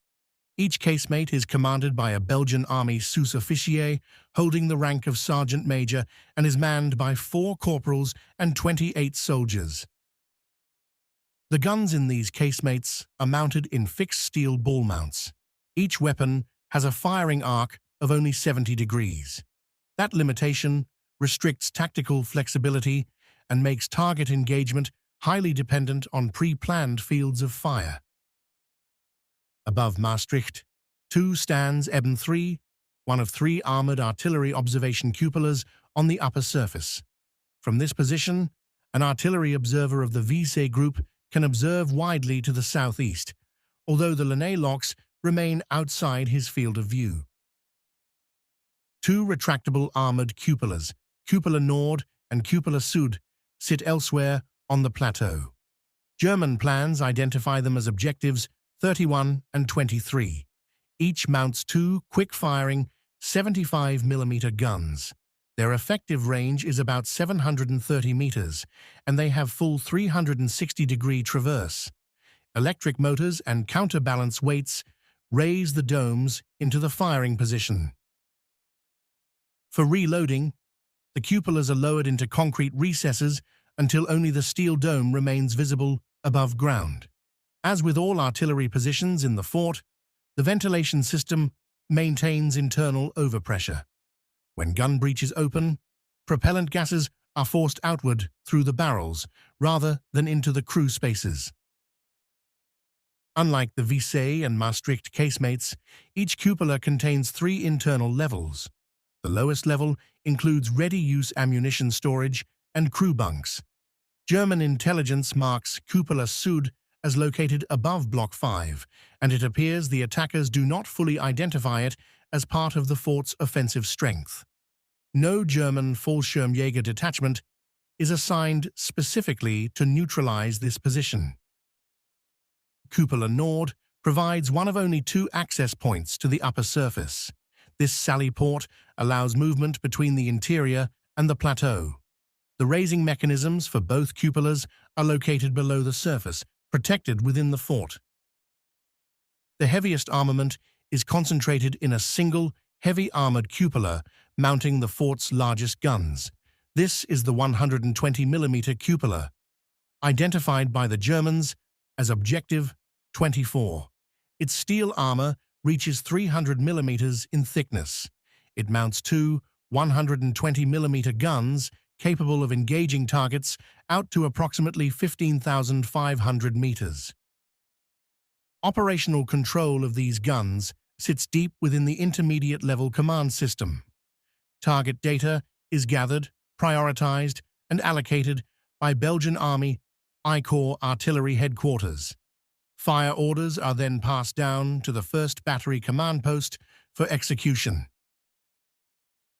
Each casemate is commanded by a Belgian Army sous-officier holding the rank of sergeant major and is manned by 4 corporals and 28 soldiers. The guns in these casemates are mounted in fixed steel ball mounts. Each weapon has a firing arc of only 70 degrees. That limitation restricts tactical flexibility and makes target engagement highly dependent on pre-planned fields of fire. Above Maastricht, 2 stands Eben 3, one of 3 armoured artillery observation cupolas on the upper surface. From this position, an artillery observer of the Visay group can observe widely to the southeast, although the Lanay locks remain outside his field of view. 2 retractable armoured cupolas, Cupola Nord and Cupola Sud, sit elsewhere on the plateau. German plans identify them as objectives 31 and 23. Each mounts 2 quick-firing 75mm guns. Their effective range is about 730 meters, and they have full 360-degree traverse. Electric motors and counterbalance weights raise the domes into the firing position. For reloading, the cupolas are lowered into concrete recesses until only the steel dome remains visible above ground. As with all artillery positions in the fort, the ventilation system maintains internal overpressure. When gun breaches open, propellant gases are forced outward through the barrels rather than into the crew spaces. Unlike the Visay and Maastricht casemates, each cupola contains 3 internal levels. The lowest level includes ready-use ammunition storage and crew bunks. German intelligence marks Cupola Sud as located above Block 5, and it appears the attackers do not fully identify it as part of the fort's offensive strength. No German Fallschirmjäger detachment is assigned specifically to neutralize this position. Cupola Nord provides one of only 2 access points to the upper surface. This sally port allows movement between the interior and the plateau. The raising mechanisms for both cupolas are located below the surface, protected within the fort. The heaviest armament is concentrated in a single, heavy armored cupola mounting the fort's largest guns. This is the 120mm cupola, identified by the Germans as Objective 24. Its steel armor reaches 300mm in thickness. It mounts 2 120mm guns capable of engaging targets out to approximately 15,500 meters. Operational control of these guns sits deep within the intermediate-level command system. Target data is gathered, prioritized, and allocated by Belgian Army I Corps Artillery Headquarters. Fire orders are then passed down to the 1st Battery Command Post for execution.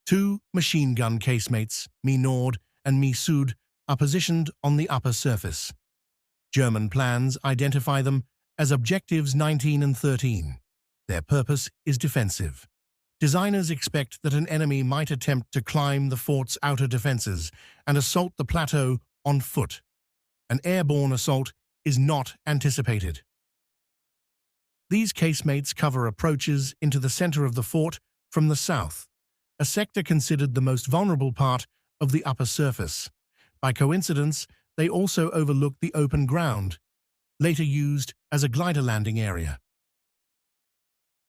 2 machine gun casemates, Mi Nord and Mi Sud, are positioned on the upper surface. German plans identify them as Objectives 19 and 13. Their purpose is defensive. Designers expect that an enemy might attempt to climb the fort's outer defenses and assault the plateau on foot. An airborne assault is not anticipated. These casemates cover approaches into the center of the fort from the south, a sector considered the most vulnerable part of the upper surface. By coincidence, they also overlook the open ground, later used as a glider landing area.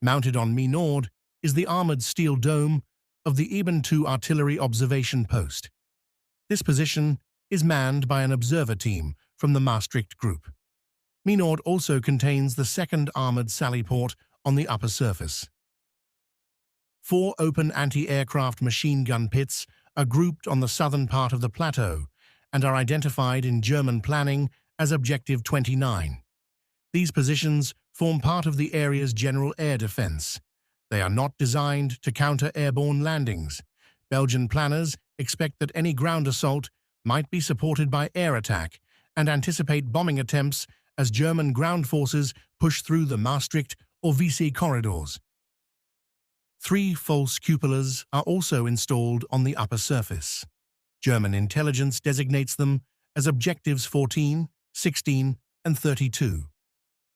Mounted on Mi Nord is the armored steel dome of the Eben II Artillery Observation Post. This position is manned by an observer team from the Maastricht Group. Mi Nord also contains the 2nd Armored Sally Port on the upper surface. 4 open anti-aircraft machine gun pits are grouped on the southern part of the plateau and are identified in German planning as Objective 29. These positions form part of the area's general air defense. They are not designed to counter airborne landings. Belgian planners expect that any ground assault might be supported by air attack and anticipate bombing attempts as German ground forces push through the Maastricht or Vichy corridors. 3 false cupolas are also installed on the upper surface. German intelligence designates them as Objectives 14, 16, and 32.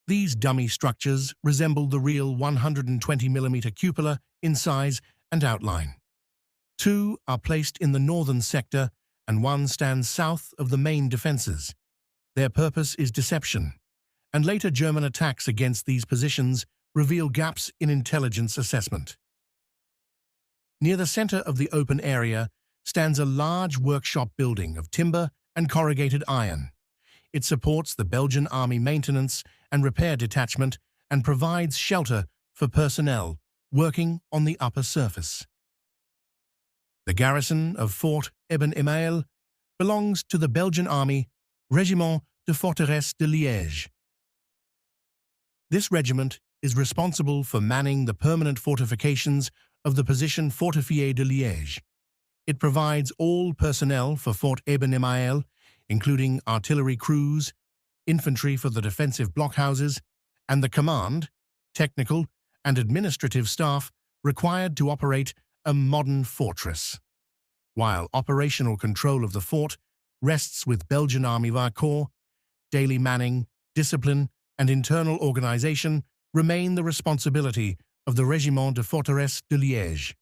These dummy structures resemble the real 120mm cupola in size and outline. 2 are placed in the northern sector and 1 stands south of the main defenses. Their purpose is deception, and later German attacks against these positions reveal gaps in intelligence assessment. Near the center of the open area stands a large workshop building of timber and corrugated iron. It supports the Belgian Army Maintenance and Repair Detachment and provides shelter for personnel working on the upper surface. The garrison of Fort Eben-Emael belongs to the Belgian Army Regiment de Forteresse de Liège. This regiment is responsible for manning the permanent fortifications of the Position Fortifiée de Liège. It provides all personnel for Fort Eben-Emael, including artillery crews, infantry for the defensive blockhouses, and the command, technical, and administrative staff required to operate a modern fortress. While operational control of the fort rests with Belgian Army Corps, daily manning, discipline, and internal organization remain the responsibility of the Régiment de Forteresse de Liège.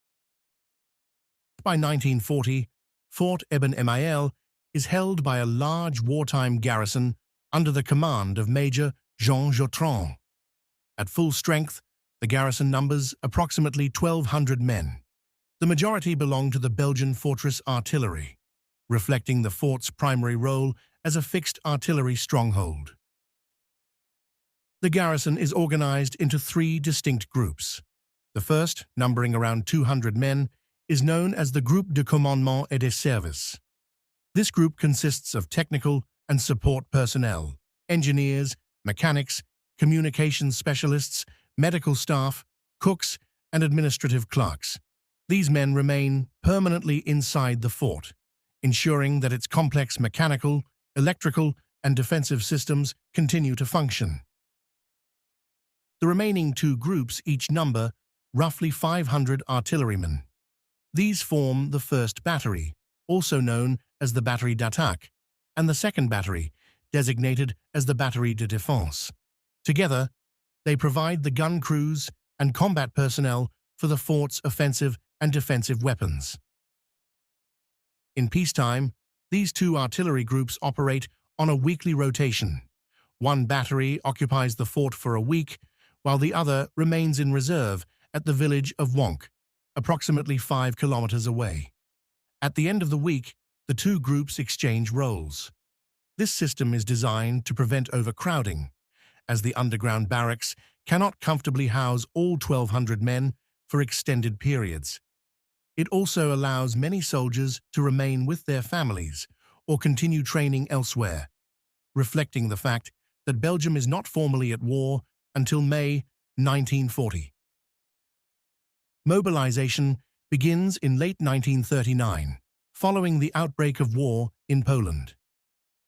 By 1940, Fort Eben-Emael is held by a large wartime garrison under the command of Major Jean Jautron. At full strength, the garrison numbers approximately 1,200 men. The majority belong to the Belgian Fortress Artillery, reflecting the fort's primary role as a fixed artillery stronghold. The garrison is organized into 3 distinct groups. The first, numbering around 200 men, is known as the Groupe de Commandement et de Service. This group consists of technical and support personnel, engineers, mechanics, communications specialists, medical staff, cooks, and administrative clerks. These men remain permanently inside the fort, ensuring that its complex mechanical, electrical, and defensive systems continue to function. The remaining 2 groups each number roughly 500 artillerymen. These form the 1st Battery, also known as the Batterie d'Attaque, and the 2nd Battery, designated as the Batterie de Défense. Together, they provide the gun crews and combat personnel for the fort's offensive and defensive weapons. In peacetime, these 2 artillery groups operate on a weekly rotation. 1 battery occupies the fort for a week, while the other remains in reserve at the village of Wonk, approximately 5 kilometers away. At the end of the week, the 2 groups exchange roles. This system is designed to prevent overcrowding as the underground barracks cannot comfortably house all 1,200 men for extended periods. It also allows many soldiers to remain with their families or continue training elsewhere, reflecting the fact that Belgium is not formally at war until May 1940. Mobilization begins in late 1939, following the outbreak of war in Poland.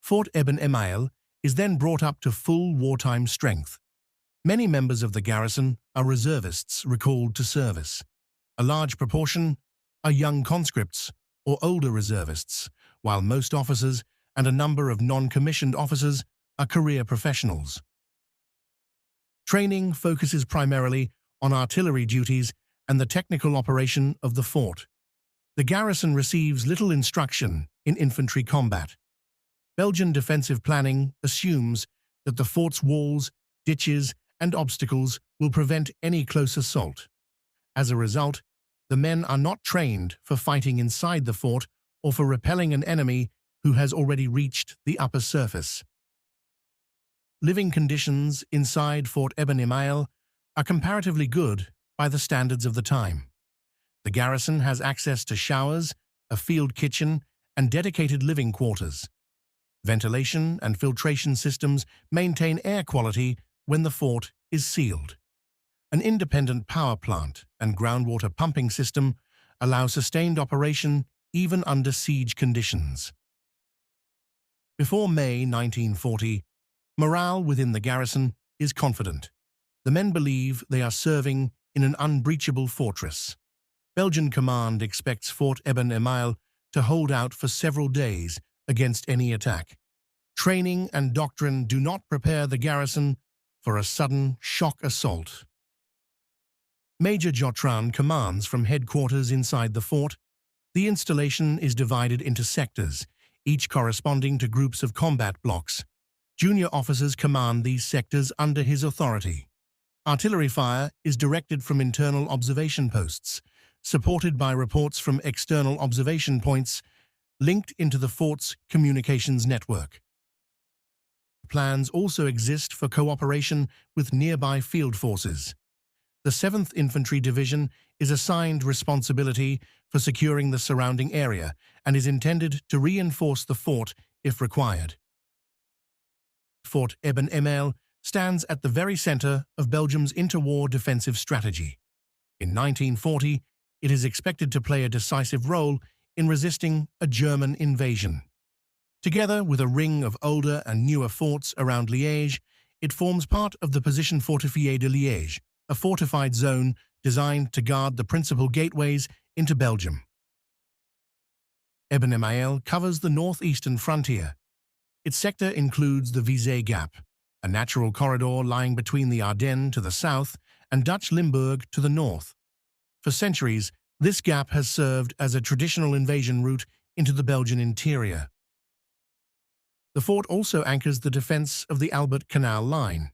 Fort Eben-Emael is then brought up to full wartime strength. Many members of the garrison are reservists recalled to service. A large proportion are young conscripts or older reservists, while most officers and a number of non-commissioned officers are career professionals. Training focuses primarily on artillery duties and the technical operation of the fort. The garrison receives little instruction in infantry combat. Belgian defensive planning assumes that the fort's walls, ditches, and obstacles will prevent any close assault. As a result, the men are not trained for fighting inside the fort or for repelling an enemy who has already reached the upper surface. Living conditions inside Fort Eben-Emael are comparatively good by the standards of the time. The garrison has access to showers, a field kitchen, and dedicated living quarters. Ventilation and filtration systems maintain air quality when the fort is sealed. An independent power plant and groundwater pumping system allow sustained operation even under siege conditions. Before May 1940, morale within the garrison is confident. The men believe they are serving in an unbreachable fortress. Belgian command expects Fort Eben-Emael to hold out for several days against any attack. Training and doctrine do not prepare the garrison for a sudden shock assault. Major Jotran commands from headquarters inside the fort. The installation is divided into sectors, each corresponding to groups of combat blocks. Junior officers command these sectors under his authority. Artillery fire is directed from internal observation posts, supported by reports from external observation points linked into the fort's communications network. Plans also exist for cooperation with nearby field forces. The 7th Infantry Division is assigned responsibility for securing the surrounding area and is intended to reinforce the fort if required. Fort Eben-Emael stands at the very center of Belgium's interwar defensive strategy. In 1940, it is expected to play a decisive role in resisting a German invasion. Together with a ring of older and newer forts around Liège, it forms part of the Position Fortifiée de Liège, a fortified zone designed to guard the principal gateways into Belgium. Eben-Emael covers the northeastern frontier. Its sector includes the Visé Gap, a natural corridor lying between the Ardennes to the south and Dutch Limburg to the north. For centuries, this gap has served as a traditional invasion route into the Belgian interior. The fort also anchors the defense of the Albert Canal line.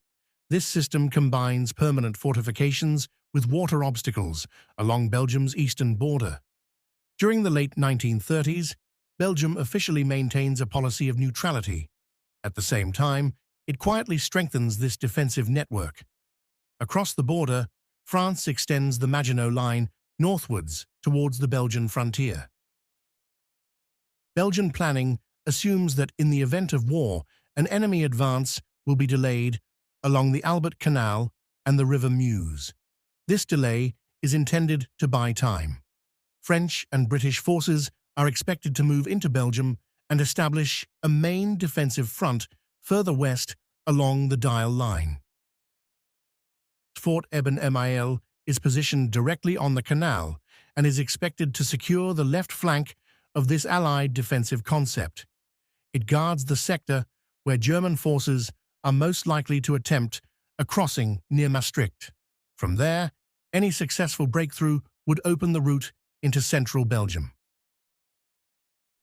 This system combines permanent fortifications with water obstacles along Belgium's eastern border. During the late 1930s, Belgium officially maintains a policy of neutrality. At the same time, it quietly strengthens this defensive network. Across the border, France extends the Maginot Line northwards towards the Belgian frontier. Belgian planning assumes that in the event of war, an enemy advance will be delayed along the Albert Canal and the River Meuse. This delay is intended to buy time. French and British forces are expected to move into Belgium and establish a main defensive front further west along the Dial Line. Fort Eben-Emael is positioned directly on the canal and is expected to secure the left flank of this Allied defensive concept. It guards the sector where German forces are most likely to attempt a crossing near Maastricht. From there, any successful breakthrough would open the route into central Belgium.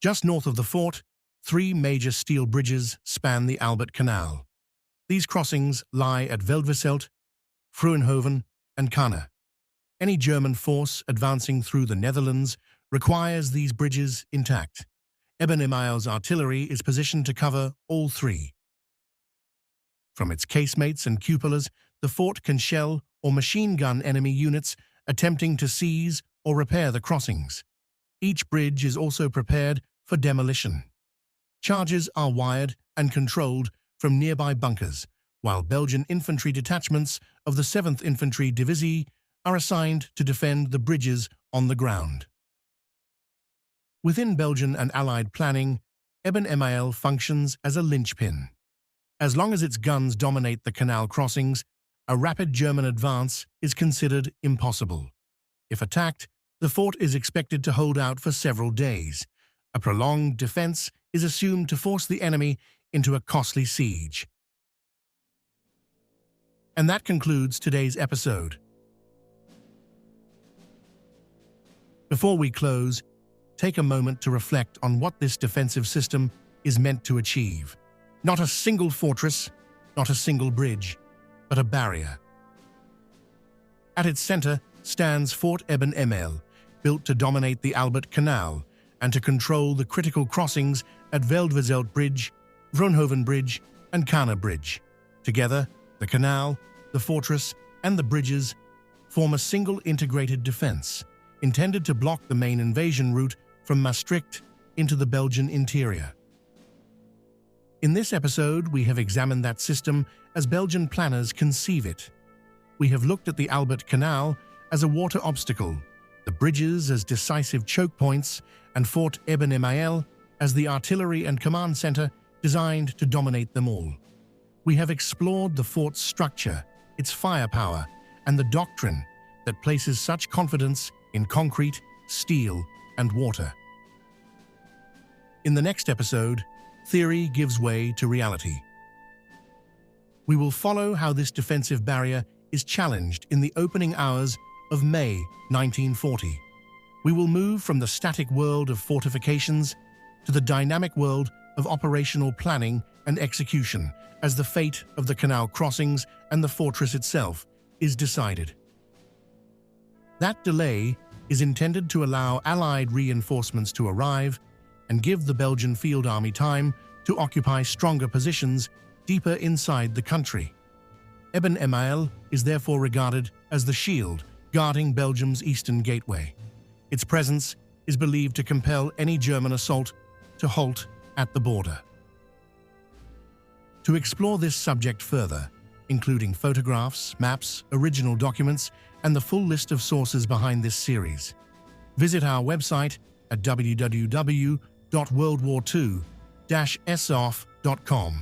Just north of the fort, 3 major steel bridges span the Albert Canal. These crossings lie at Veldwezelt, Vroenhoven, and Kanne. Any German force advancing through the Netherlands requires these bridges intact. Eben-Emael's artillery is positioned to cover all 3. From its casemates and cupolas, the fort can shell or machine gun enemy units attempting to seize or repair the crossings. Each bridge is also prepared for demolition. Charges are wired and controlled from nearby bunkers, while Belgian infantry detachments of the 7th Infantry Divisie are assigned to defend the bridges on the ground. Within Belgian and Allied planning, Eben-Emael functions as a linchpin. As long as its guns dominate the canal crossings, a rapid German advance is considered impossible. If attacked, the fort is expected to hold out for several days. A prolonged defense is assumed to force the enemy into a costly siege. And that concludes today's episode. Before we close, take a moment to reflect on what this defensive system is meant to achieve. Not a single fortress, not a single bridge, but a barrier. At its center stands Fort Eben-Emael, built to dominate the Albert Canal and to control the critical crossings at Veldwezelt Bridge, Vroenhoven Bridge, and Kanne Bridge. Together, the canal, the fortress, and the bridges form a single integrated defense, intended to block the main invasion route from Maastricht into the Belgian interior. In this episode, we have examined that system as Belgian planners conceive it. We have looked at the Albert Canal as a water obstacle, the bridges as decisive choke points, and Fort Eben-Emael as the artillery and command center designed to dominate them all. We have explored the fort's structure, its firepower, and the doctrine that places such confidence in concrete, steel, and water. In the next episode, theory gives way to reality. We will follow how this defensive barrier is challenged in the opening hours of May 1940. We will move from the static world of fortifications to the dynamic world of operational planning and execution as the fate of the canal crossings and the fortress itself is decided. That delay is intended to allow Allied reinforcements to arrive and give the Belgian field army time to occupy stronger positions deeper inside the country. Eben-Emael is therefore regarded as the shield guarding Belgium's eastern gateway. Its presence is believed to compel any German assault to halt at the border. To explore this subject further, including photographs, maps, original documents, and the full list of sources behind this series, visit our website at www.worldwar2-sof.com,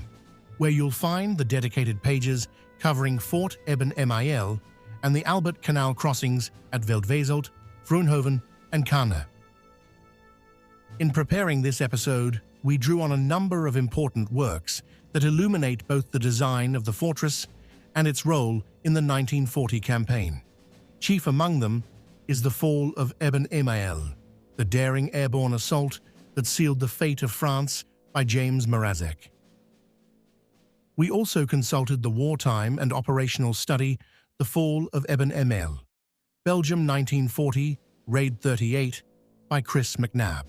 where you'll find the dedicated pages covering Fort Eben-Emael and the Albert Canal crossings at Veldwezelt, Vroenhoven, and Kanne. In preparing this episode, we drew on a number of important works that illuminate both the design of the fortress and its role in the 1940 campaign. Chief among them is The Fall of Eben-Emael, the daring airborne assault that sealed the fate of France by James Mrazek. We also consulted the wartime and operational study The Fall of Eben-Emael, Belgium 1940, Raid 38, by Chris McNabb.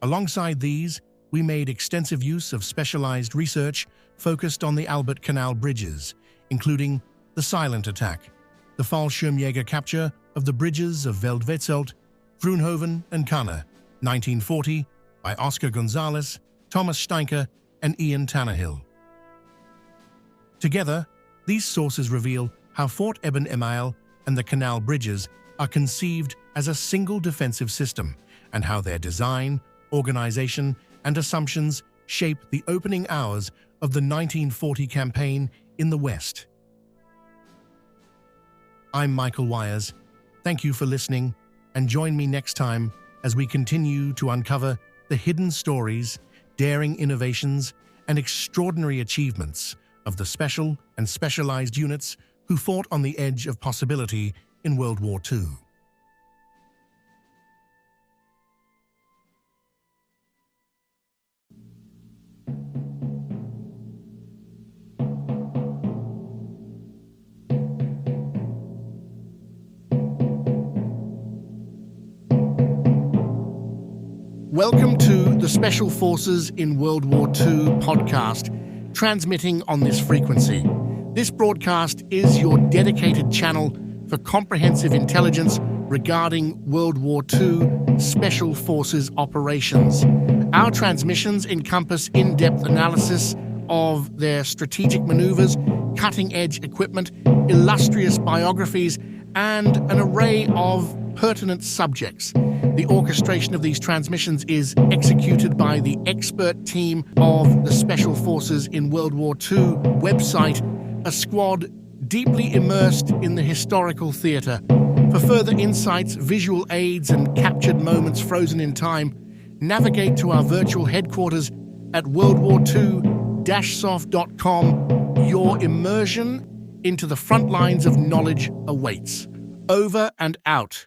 Alongside these, we made extensive use of specialized research focused on the Albert Canal bridges, including the silent attack, the Fallschirmjäger capture of the bridges of Veldwezelt, Vroenhoven, and Kanne, 1940, by Oscar Gonzalez, Thomas Steinke, and Ian Tannehill. Together, these sources reveal how Fort Eben-Emael and the canal bridges are conceived as a single defensive system, and how their design, organization, and assumptions shape the opening hours of the 1940 campaign in the West. I'm Michael Wires. Thank you for listening, and join me next time as we continue to uncover the hidden stories, daring innovations, and extraordinary achievements of the special and specialized units who fought on the edge of possibility in World War II. Welcome to the Special Forces in World War II podcast, transmitting on this frequency. This broadcast is your dedicated channel for comprehensive intelligence regarding World War II Special Forces operations. Our transmissions encompass in-depth analysis of their strategic maneuvers, cutting-edge equipment, illustrious biographies, and an array of pertinent subjects. The orchestration of these transmissions is executed by the expert team of the Special Forces in World War II website, a squad deeply immersed in the historical theatre. For further insights, visual aids, and captured moments frozen in time, navigate to our virtual headquarters at worldwar2-soft.com. Your immersion into the front lines of knowledge awaits. Over and out.